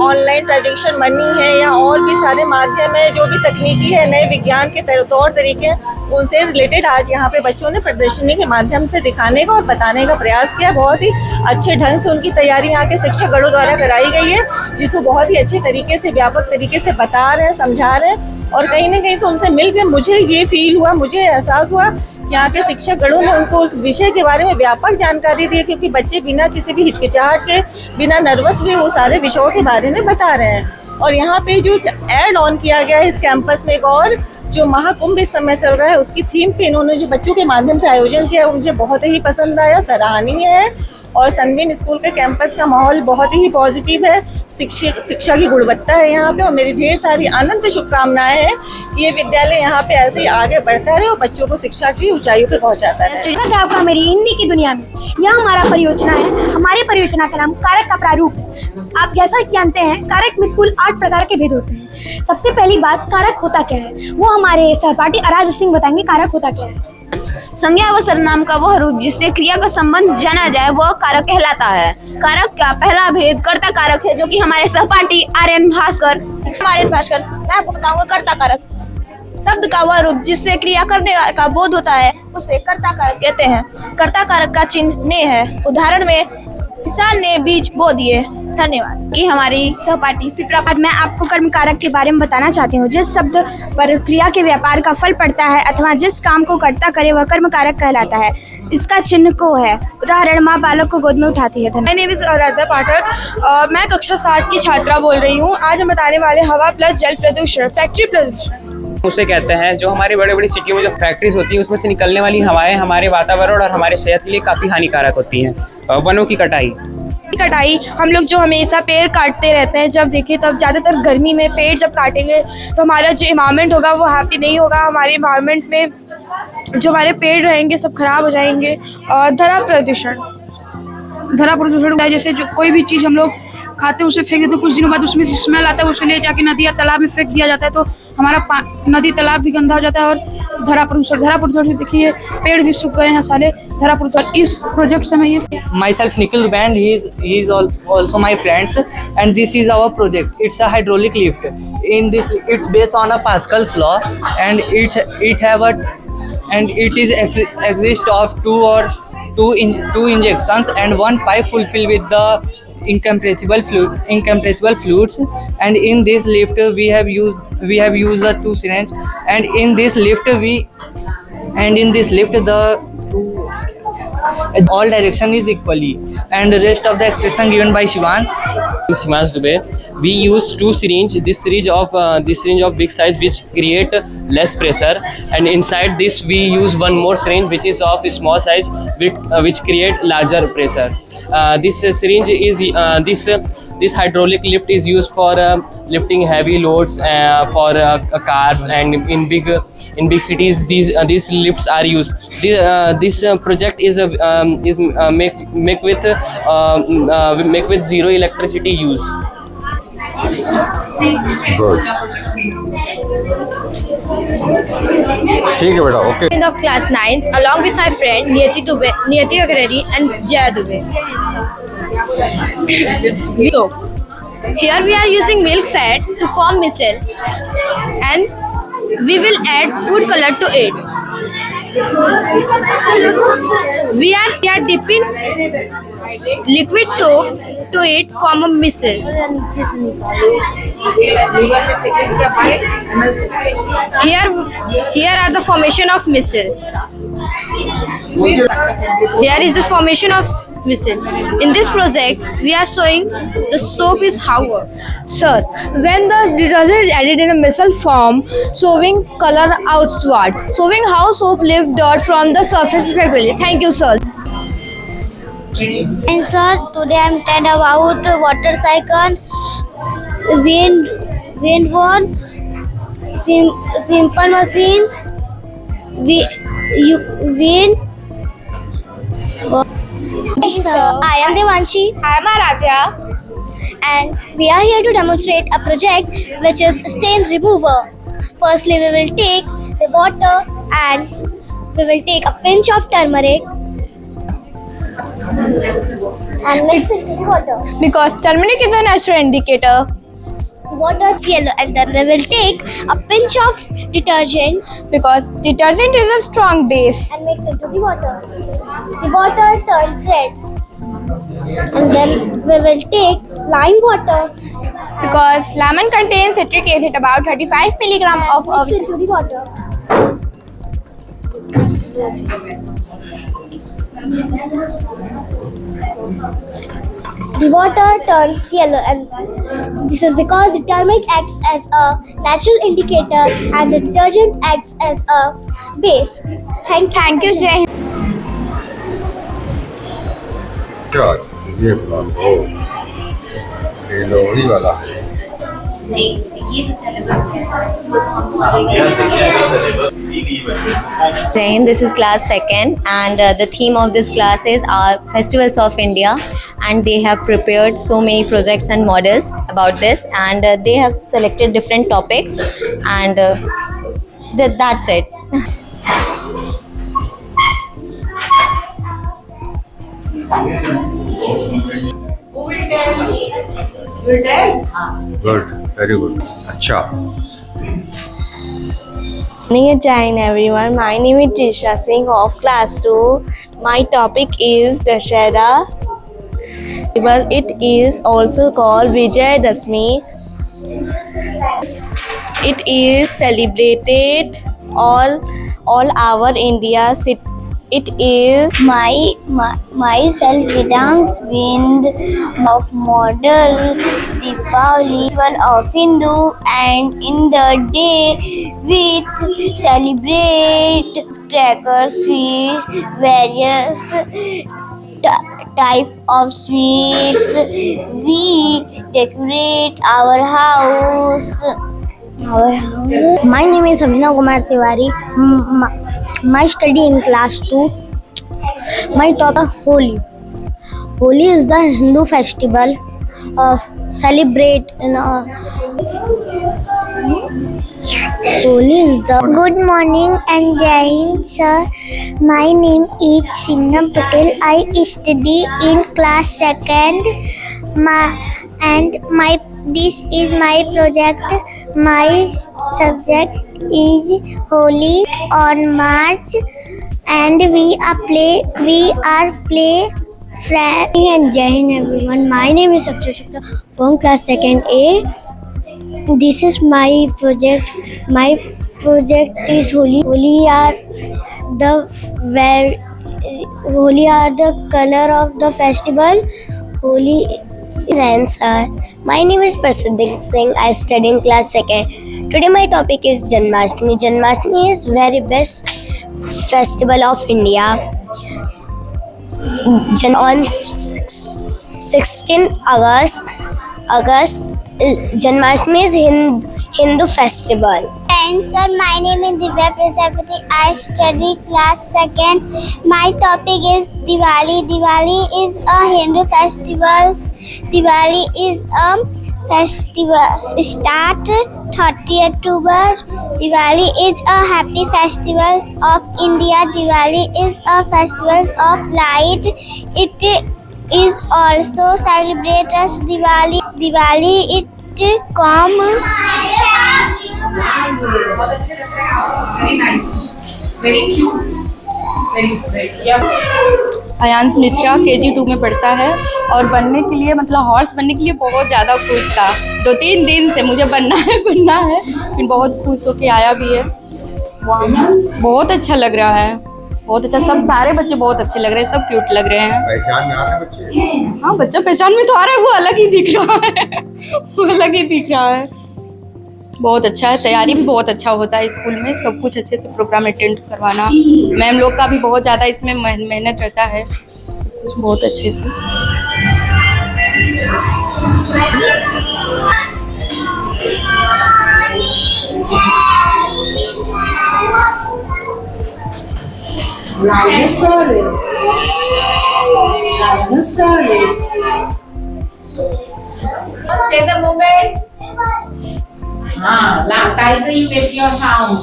ऑनलाइन ट्रांजैक्शन मनी है या और भी सारे माध्यम है, जो भी तकनीकी है, नए विज्ञान के तौर तरीके हैं, उनसे रिलेटेड आज यहाँ पे बच्चों ने प्रदर्शनी के माध्यम से दिखाने का और बताने का प्रयास किया। बहुत ही अच्छे ढंग से उनकी तैयारी यहाँ के शिक्षकगणों द्वारा कराई गई है, जिसको बहुत ही अच्छे तरीके से, व्यापक तरीके से बता रहे हैं, समझा रहे हैं। और कहीं ना कहीं से उनसे मिलकर मुझे ये फील हुआ, मुझे एहसास हुआ कि यहाँ के शिक्षकगणों ने उनको उस विषय के बारे में व्यापक जानकारी दी, क्योंकि बच्चे बिना किसी भी हिचकिचाहट के, बिना नर्वस हुए वो सारे विषयों के बारे में बता रहे हैं। और यहाँ पे जो ऐड ऑन किया गया है इस कैंपस में, एक और जो महाकुंभ इस समय चल रहा है उसकी थीम पे इन्होंने जो बच्चों के माध्यम से आयोजन किया है, मुझे बहुत ही पसंद आया, सराहनीय है। और सनबीम स्कूल के कैंपस का माहौल बहुत ही पॉजिटिव है। शिक्षा की गुणवत्ता है यहाँ पे, और मेरी ढेर सारी अनंत शुभकामनाएं हैं कि ये विद्यालय यहाँ पे ऐसे ही आगे बढ़ता रहे और बच्चों को शिक्षा की ऊंचाइयों पे पहुँचाता रहे। आपका मेरी हिंदी की दुनिया में यह हमारा परियोजना है। हमारी परियोजना का नाम कारक का प्रारूप है। आप जैसा कि जानते हैं, कारक में कुल 8 प्रकार के भेद होते हैं। सबसे पहली बात, कारक होता क्या है, वो हमारे सहपाठी आराध्य सिंह बताएंगे। कारक होता क्या है? संज्ञा व सर्वनाम का वह रूप जिससे क्रिया का संबंध जाना जाए वह कारक कहलाता है। कारक का पहला भेद कर्ता कारक है, जो कि हमारे सहपाठी आर्यन भास्कर। मैं आपको बताऊंगा कर्ता कारक। शब्द का वह रूप जिससे क्रिया करने का बोध होता है उसे कर्ता कारक कहते हैं। कर्ता कारक का चिन्ह ने है। उदाहरण में किसान ने बीज बो दिए। धन्यवाद। कि हमारी सहपाठी सिप्रापाद, मैं आपको कर्म कारक के बारे में बताना चाहती हूँ। जिस शब्द पर क्रिया के व्यापार का फल पड़ता है अथवा जिस काम को कर्ता करे वह कर्म कारक कहलाता है। इसका चिन्ह को है। उदाहरण, माँ बालक को गोद में उठाती है। माय नेम इज आराध्या पाठक। मैं कक्षा 7 की छात्रा बोल रही हूँ। आज हम बताने वाले हवा प्लस जल प्रदूषण, फैक्ट्री प्रदूषण उसे कहते हैं। जो हमारी बड़ी बड़ी सिटियों में जो फैक्ट्रीज होती हैं उसमें से निकलने वाली हवाएं हमारे वातावरण और हमारे सेहत के लिए काफ़ी हानिकारक होती हैं। वनों की कटाई हम लोग जो हमेशा पेड़ काटते रहते हैं, जब देखें तब ज़्यादातर गर्मी में पेड़ जब काटेंगे तो हमारा जो इन्वायरमेंट होगा वो हैप्पी नहीं होगा। हमारे इन्वायरमेंट में जो हमारे पेड़ रहेंगे सब खराब हो जाएंगे। और धरा प्रदूषण होता है, जैसे जो कोई भी चीज़ हम लोग खाते हैं उसे फेंक देते हैं, कुछ दिनों बाद उसमें से स्मेल आता है, उसे ले जाके नदी या तालाब में फेंक दिया जाता है, तो हमारा नदी तालाब भी गंदा हो जाता है। और धरा प्रदूषण से देखिए पेड़ भी सूख गए हैं सारे। धरा प्रदूषण इस प्रोजेक्ट से मैं ये Myself Nikhil Ruband, he is also my friends, and this is our project. It's a hydraulic lift. In this, it's based on a Pascal's law, and it is exist of two injections and one pipe fulfilled with the incompressible fluids. And in this lift we have used the two syringes, and in this lift all direction is equally, and the rest of the expression given by Shivansh Dubey. We use two syringe. This syringe of big size which create less pressure, and inside this we use one more syringe which is of small size which create larger pressure. This syringe is this hydraulic lift is used for lifting heavy loads for cars, and in big cities these lifts are used. This project is make with zero electricity use. Good, ठीक है बेटा, okay. Of class 9 along with my friend Niyati Agredi and Jaya Dubey. So here we are using milk fat to form missile, and we will add food color to it. We are dipping liquid soap to it form a missile. Here are the formation of missile. Here is the formation of missile. In this project, we are showing the soap is how work. Sir, when the detergent is added in a missile form, showing color outward, showing how soap lift dirt from the surface effectively. Thank you, sir. And sir, today I'm telling about water cycle, wind one, simple machine, wind. Sir, I am Devanshi. I am Aradhya. And we are here to demonstrate a project which is stain remover. Firstly, we will take the water and we will take a pinch of turmeric and mix it to the water. Because turmeric is a natural indicator. The water is yellow, and then we will take a pinch of detergent because detergent is a strong base and mix it to the water. The water turns red, and then we will take lime water because lemon contains citric acid, about 35 milligram of mix it to the water. The water turns yellow, and this is because the turmeric acts as a natural indicator and the detergent acts as a base. Thank you, Jay. ये लोहड़ी वाला है। Then this is class 2nd, and the theme of this class is our festivals of India, and they have prepared so many projects and models about this, and they have selected different topics, and that's it. Good, very good, अच्छा। Jai everyone, my name is Trisha Singh of class 2. My topic is Dussehra. It is also called Vijayadashmi. It is celebrated all over India. It is myself Vedans Wind of model Deepavali of Hindu, and in the day we celebrate crackers, sweets, various type of sweets. We decorate our house. My name is Amina Kumar Tiwari. My study in class 2. My topic Holi. Holi is the Hindu festival of celebrate in Holi is the. Good morning and Jai Hind, sir. My name is Simna Patel. I study in class 2nd. This is my project. My subject is Holi on March, and we are play and Jai Hind, everyone. My name is Akshay Shukla from class 2nd A. This is my project. My project is Holi. Holi are the color of the festival. Holi is sir. My name is Prasidh Singh. I study in class 2nd. Today my topic is Janmashtami. Janmashtami is very best festival of India. On 16 August, Janmashtami is Hindu festival. And sir, my name is Divya Prajapati. I study class 2nd. My topic is Diwali. Diwali is a Hindu festival. Diwali is a festival start 30 October. Diwali is a happy festival of India. Diwali is a festival of light. It is also celebrated as Diwali. Diwali it come. Very nice. Very cute. Very Ayansh Mishra KG2 में पढ़ता है और बनने के लिए मतलब horse बनने के लिए बहुत ज़्यादा खुश था। 2-3 दिन से मुझे बनना है फिर बहुत खुश होके आया भी है। बहुत अच्छा लग रहा है, बहुत अच्छा। सब सारे बच्चे बहुत अच्छे लग रहे हैं, सब क्यूट लग रहे हैं। पहचान में आ रहे हैं बच्चे? हाँ, बच्चा पहचान में तो आ रहा है, वो अलग ही दिख रहा है वो अलग ही दिख रहा है। बहुत अच्छा है, तैयारी भी बहुत अच्छा होता है स्कूल में, सब कुछ अच्छे से प्रोग्राम अटेंड करवाना। मैम लोग का भी बहुत ज़्यादा इसमें मेहनत रहता है, कुछ बहुत अच्छे से। Rhinoceros. Say the moment. Laugh tightly with your tongue.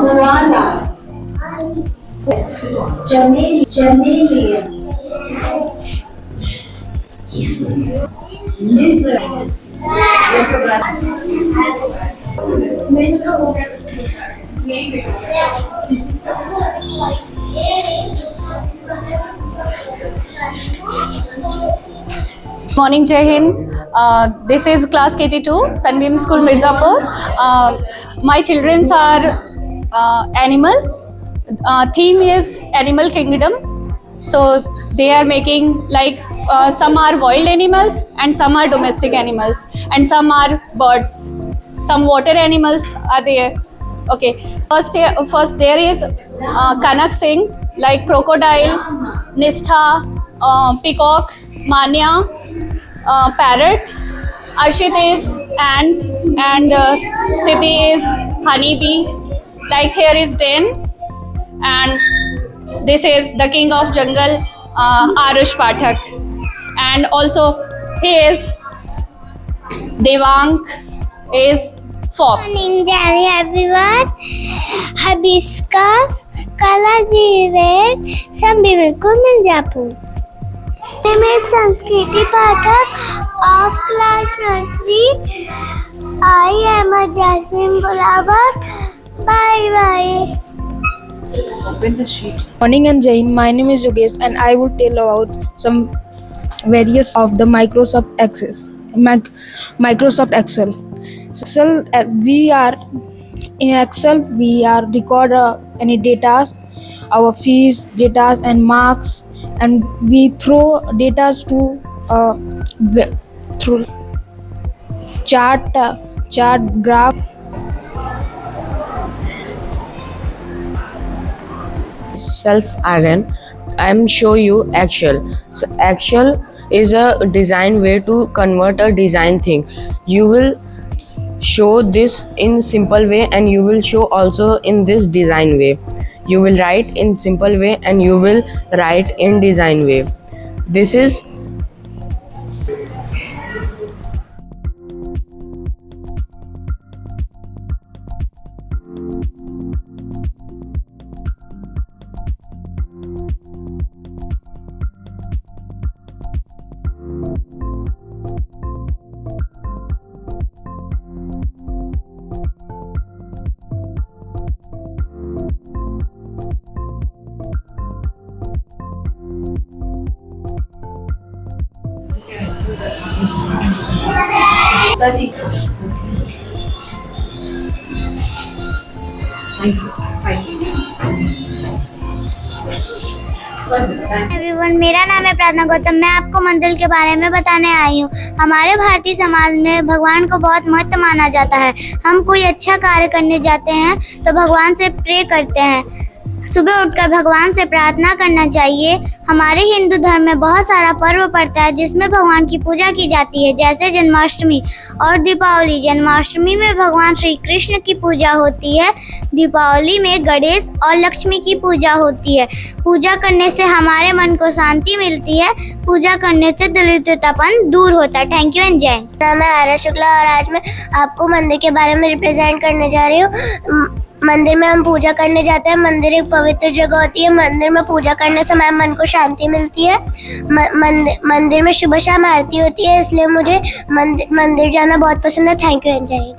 Koala. Chameleon. Lizard. Morning, Jai Hind. This is class KG2, Sunbeam School, Mirzapur. My children are animal. Theme is Animal Kingdom. So they are making like some are wild animals and some are domestic animals and some are birds. Some water animals are there. Okay. First there is Kanak Singh, like crocodile, Nistha, peacock, Manya, parrot. Arshit is ant and Siddhi is honeybee. Like here is Den, and this is the king of jungle, Arush Pathak, and also he is Devang is fox. Morning, everyone. Hibiscus, color red, Sunbeam School, Mirzapur. My name is Sanskriti Pathak of class nursery. I am a Jasmine Gulabar. Bye bye. Open the sheet. Morning and Jai Hind. My name is Yogesh and I will tell about some various of the Microsoft Excel. In Excel we are record any data, our fees, data and marks, and we throw data to through chart graph. Aaron, I'm show you Excel. So Excel is a design way to convert a design thing. You will show this in simple way and you will show also in this design way. You will write in simple way and you will write in design way. This is everyone, मेरा नाम है प्रार्थना गौतम। मैं आपको मंदिर के बारे में बताने आई हूँ। हमारे भारतीय समाज में भगवान को बहुत महत्व माना जाता है। हम कोई अच्छा कार्य करने जाते हैं तो भगवान से प्रे करते हैं। सुबह उठकर भगवान से प्रार्थना करना चाहिए। हमारे हिंदू धर्म में बहुत सारा पर्व पड़ता है जिसमें भगवान की पूजा की जाती है, जैसे जन्माष्टमी और दीपावली। जन्माष्टमी में भगवान श्री कृष्ण की पूजा होती है। दीपावली में गणेश और लक्ष्मी की पूजा होती है। पूजा करने से हमारे मन को शांति मिलती है। पूजा करने से दरिद्रतापन दूर होता है। थैंक यू एंड जय हिंद। मैं आर्या शुक्ला और आज मैं आपको मंदिर के बारे में रिप्रेजेंट करने जा रही हूँ। मंदिर में हम पूजा करने जाते हैं। मंदिर एक पवित्र जगह होती है। मंदिर में पूजा करने से हमारे मन को शांति मिलती है। मंदिर में सुबह शाम आरती होती है, इसलिए मुझे मंदिर जाना बहुत पसंद है। थैंक यू एंड जय हिंद।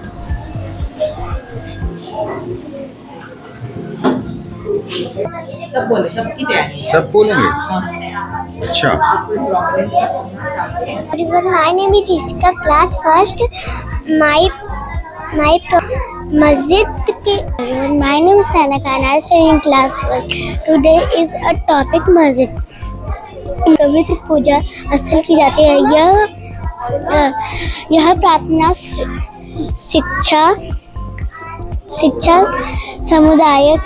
सब बोले, सबकी तैयारी। सब बोलेंगे? अच्छा। My name is Jessica, class first. My masjid ke. My name is Nana Khan. I stay in class first. Today is a topic masjid. पवित्र पूजा स्थल की जाती है। यह प्रार्थना शिक्षा समुदायिक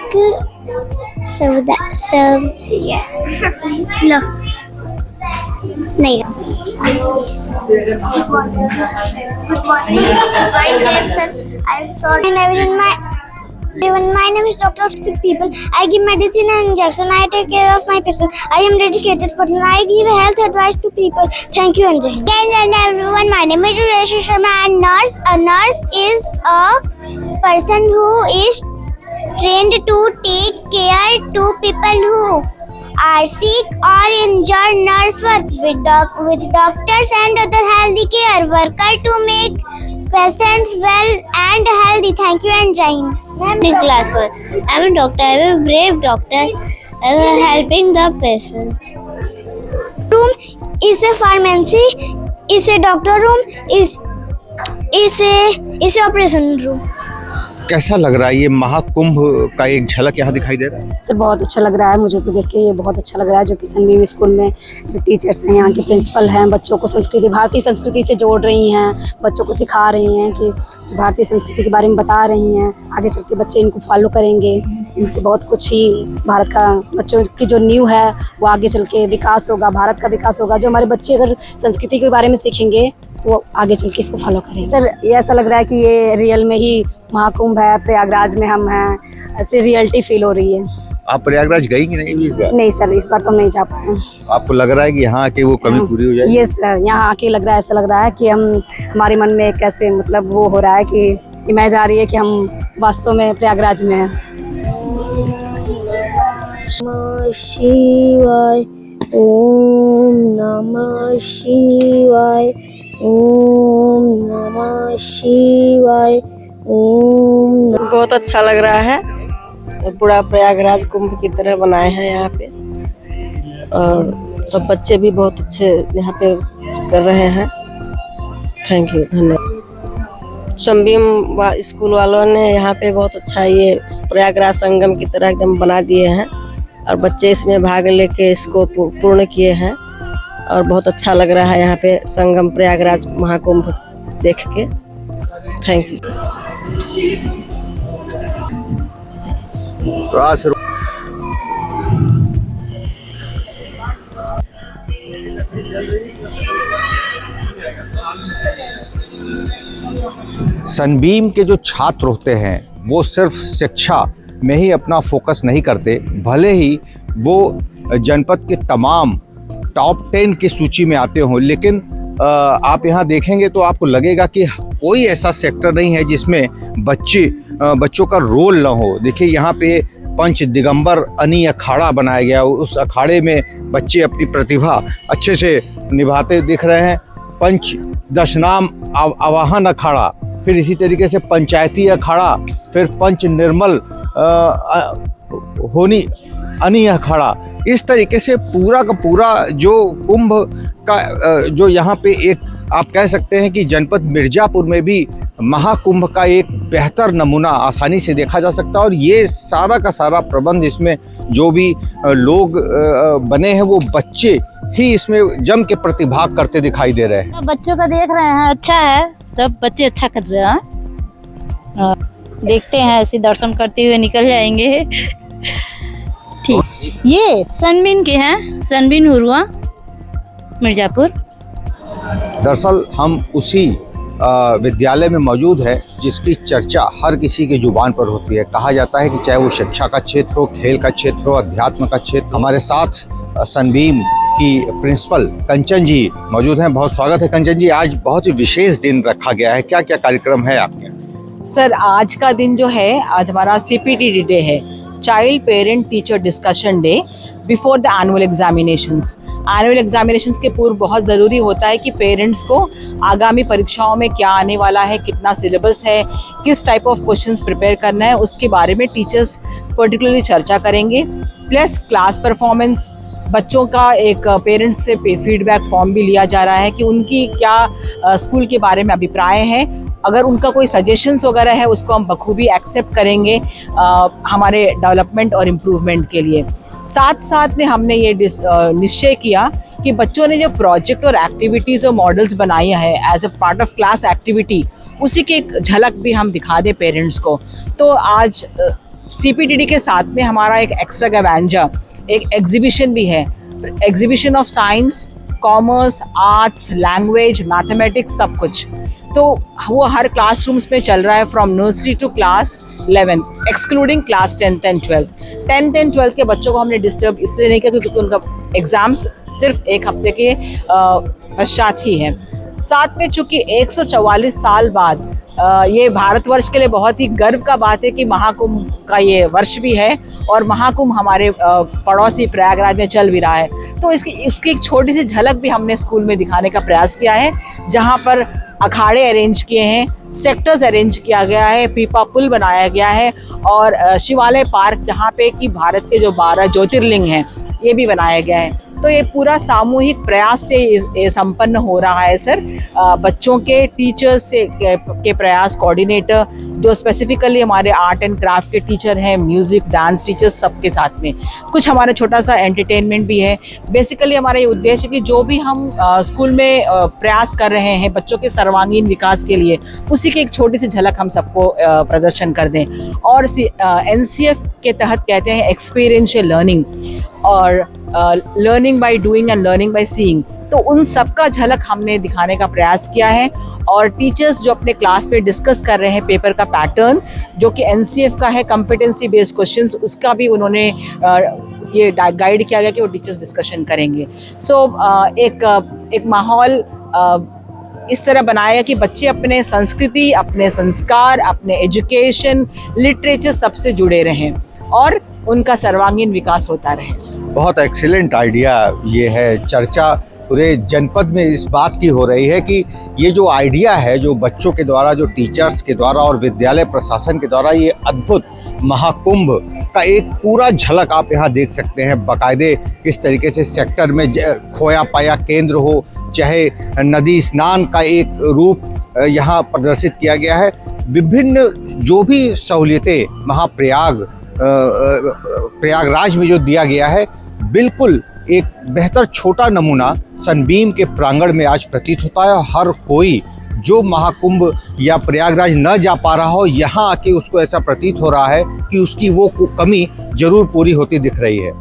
नहीं। My name is Dr. Sick people. I give medicine and injection. I take care of my patients. I am dedicated person. I give health advice to people. Thank you and jai hind. And everyone, my name is Rajesh Sharma. And nurse. A nurse is a person who is trained to take care to people who are sick or injured. Nurse work with doctors and other healthy care worker to make patients well and healthy. Thank you and jai hind. I'm in class 1. I'm a doctor. I'm a brave doctor and I'm helping the patient. Room is a pharmacy. Is a doctor room. Is a operation room. कैसा लग रहा है ये महाकुंभ का एक झलक यहाँ दिखाई दे रहा है? सर बहुत अच्छा लग रहा है मुझे तो देख के। ये बहुत अच्छा लग रहा है जो कि सनबीम स्कूल में जो टीचर्स हैं, यहाँ के प्रिंसिपल हैं, बच्चों को संस्कृति भारतीय संस्कृति से जोड़ रही हैं, बच्चों को सिखा रही हैं कि भारतीय संस्कृति के बारे में बता रही हैं। आगे चल के बच्चे इनको फॉलो करेंगे। इनसे बहुत कुछ ही भारत का बच्चों की जो न्यू है वो आगे चल के विकास होगा, भारत का विकास होगा। जो हमारे बच्चे अगर संस्कृति के बारे में सीखेंगे वो आगे चल के इसको फॉलो करें। सर ये ऐसा लग रहा है कि ये रियल में ही महाकुंभ है, प्रयागराज में हम हैं, ऐसे रियलिटी फील हो रही है। आप प्रयागराज गई कि नहीं इस बार? नहीं सर, इस बार तो हम नहीं जा पाए। आपको लग रहा है कि यहाँ आके वो कमी पूरी हो जाएगी? यस सर, यहाँ आके लग रहा है, ऐसा लग रहा है कि हमारे मन में कैसे मतलब वो हो रहा है कि इमेज आ रही है कि हम वास्तव में प्रयागराज में हैं। नमः शिवाय, ओम नमः शिवाय, ओम नमः शिवाय, ओम। बहुत अच्छा लग रहा है। पूरा प्रयागराज कुंभ की तरह बनाए हैं यहाँ पे, और सब बच्चे भी बहुत अच्छे यहाँ पे कर रहे हैं। थैंक यू, धन्यवाद। संबीम स्कूल वालों ने यहाँ पे बहुत अच्छा ये प्रयागराज संगम की तरह एकदम बना दिए हैं, और बच्चे इसमें भाग लेके इसको पूर्ण किए हैं, और बहुत अच्छा लग रहा है यहाँ पे संगम प्रयागराज महाकुंभ देख के। Thank you. सनबीम के जो छात्र होते हैं वो सिर्फ शिक्षा में ही अपना फोकस नहीं करते, भले ही वो जनपद के तमाम टॉप 10 की सूची में आते हों, लेकिन आप यहाँ देखेंगे तो आपको लगेगा कि कोई ऐसा सेक्टर नहीं है जिसमें बच्चों का रोल ना हो। देखिए यहाँ पे पंच दिगंबर अनी अखाड़ा बनाया गया, उस अखाड़े में बच्चे अपनी प्रतिभा अच्छे से निभाते दिख रहे हैं। पंच दशनाम आवाहन अखाड़ा, फिर इसी तरीके से पंचायती अखाड़ा, फिर पंच निर्मल होनी अनी अखाड़ा। इस तरीके से पूरा का पूरा जो कुंभ का जो यहाँ पे एक आप कह सकते हैं कि जनपद मिर्ज़ापुर में भी महाकुंभ का एक बेहतर नमूना आसानी से देखा जा सकता है। और ये सारा का सारा प्रबंध, इसमें जो भी लोग बने हैं वो बच्चे ही इसमें जम के प्रतिभाग करते दिखाई दे रहे हैं। बच्चों का देख रहे हैं, अच्छा है, सब बच्चे अच्छा कर रहे हैं। देखते हैं, ऐसे दर्शन करते हुए निकल जाएंगे। ठीक, ये सनबीन के हैं, सनबीन हुरुआ मिर्ज़ापुर। दरअसल हम उसी विद्यालय में मौजूद है जिसकी चर्चा हर किसी की जुबान पर होती है। कहा जाता है कि चाहे वो शिक्षा का क्षेत्र हो, खेल का क्षेत्र हो, अध्यात्म का क्षेत्र। हमारे साथ सनबीम की प्रिंसिपल कंचन जी मौजूद हैं। बहुत स्वागत है कंचन जी। आज बहुत ही विशेष दिन रखा गया है, क्या क्या कार्यक्रम है आपके? सर, आज का दिन जो है, आज हमारा CPTD डे है, child parent teacher discussion day before the annual examinations. Annual examinations के पूर्व बहुत ज़रूरी होता है कि पेरेंट्स को आगामी परीक्षाओं में क्या आने वाला है, कितना सिलेबस है, किस टाइप ऑफ क्वेश्चंस प्रिपेयर करना है, उसके बारे में टीचर्स पर्टिकुलरली चर्चा करेंगे। प्लस क्लास परफॉर्मेंस, बच्चों का एक पेरेंट्स से फीडबैक फॉर्म भी लिया जा रहा है कि उनकी क्या स्कूल के बारे में अभिप्राय है। अगर उनका कोई सजेशंस वगैरह है उसको हम बखूबी एक्सेप्ट करेंगे हमारे डेवलपमेंट और इम्प्रूवमेंट के लिए। साथ साथ में हमने ये निश्चय किया कि बच्चों ने जो प्रोजेक्ट और एक्टिविटीज़ और मॉडल्स बनाई है as a part of class activity, उसी की एक झलक भी हम दिखा दें पेरेंट्स को। तो आज CPTD के साथ में हमारा एक एक्स्ट्रावेगेंजा, एक एग्जीबिशन भी है, exhibition of science, commerce, arts, language, mathematics, सब कुछ। तो वो हर क्लासरूम्स में चल रहा है, from nursery to class 11, excluding class 10th and 12th। 10th and 12th के बच्चों को हमने डिस्टर्ब इसलिए नहीं किया क्योंकि उनका एग्ज़ाम्स सिर्फ एक हफ्ते के पश्चात ही है। साथ में चूँकि 144 साल बाद ये भारतवर्ष के लिए बहुत ही गर्व का बात है कि महाकुंभ का ये वर्ष भी है और महाकुंभ हमारे पड़ोसी प्रयागराज में चल भी रहा है। तो उसकी एक छोटी सी झलक भी हमने स्कूल में दिखाने का प्रयास किया है, जहाँ पर अखाड़े अरेंज किए हैं, सेक्टर्स अरेंज किया गया है, पीपा पुल बनाया गया है और शिवालय पार्क जहाँ पे कि भारत के जो 12 ज्योतिर्लिंग हैं ये भी बनाया गया है। तो ये पूरा सामूहिक प्रयास से ये संपन्न हो रहा है सर। बच्चों के टीचर्स से के प्रयास, कोऑर्डिनेटर जो स्पेसिफिकली हमारे आर्ट एंड क्राफ्ट के टीचर हैं, म्यूज़िक, डांस टीचर्स, सबके साथ में कुछ हमारा छोटा सा एंटरटेनमेंट भी है। बेसिकली हमारा ये उद्देश्य है कि जो भी हम स्कूल में प्रयास कर रहे हैं बच्चों के सर्वांगीण विकास के लिए, उसी की एक छोटी सी झलक हम सबको प्रदर्शन कर दें। और NCF के तहत कहते हैं एक्सपीरियंशियल लर्निंग और learning by doing and learning by seeing. तो उन सब का झलक हमने दिखाने का प्रयास किया है। और टीचर्स जो अपने क्लास में डिस्कस कर रहे हैं पेपर का पैटर्न, जो कि NCF का है, कॉम्पिटेंसी बेस्ड क्वेश्चंस, उसका भी उन्होंने ये गाइड किया गया कि वो टीचर्स डिस्कशन करेंगे। सो एक माहौल इस तरह बनाया कि बच्चे अपने संस्कृति, अपने संस्कार, अपने एजुकेशन, लिटरेचर सबसे जुड़े रहें और उनका सर्वांगीण विकास होता रहे। बहुत एक्सीलेंट आइडिया ये है। चर्चा पूरे जनपद में इस बात की हो रही है कि ये जो आइडिया है, जो बच्चों के द्वारा, जो टीचर्स के द्वारा और विद्यालय प्रशासन के द्वारा, ये अद्भुत महाकुंभ का एक पूरा झलक आप यहाँ देख सकते हैं। बाकायदे किस तरीके से सेक्टर में खोया पाया केंद्र हो, चाहे नदी स्नान का एक रूप यहाँ प्रदर्शित किया गया है। विभिन्न जो भी सहूलियतें प्रयागराज में जो दिया गया है, बिल्कुल एक बेहतर छोटा नमूना सनबीम के प्रांगण में आज प्रतीत होता है। हर कोई जो महाकुंभ या प्रयागराज न जा पा रहा हो, यहाँ आके उसको ऐसा प्रतीत हो रहा है कि उसकी वो कमी जरूर पूरी होती दिख रही है।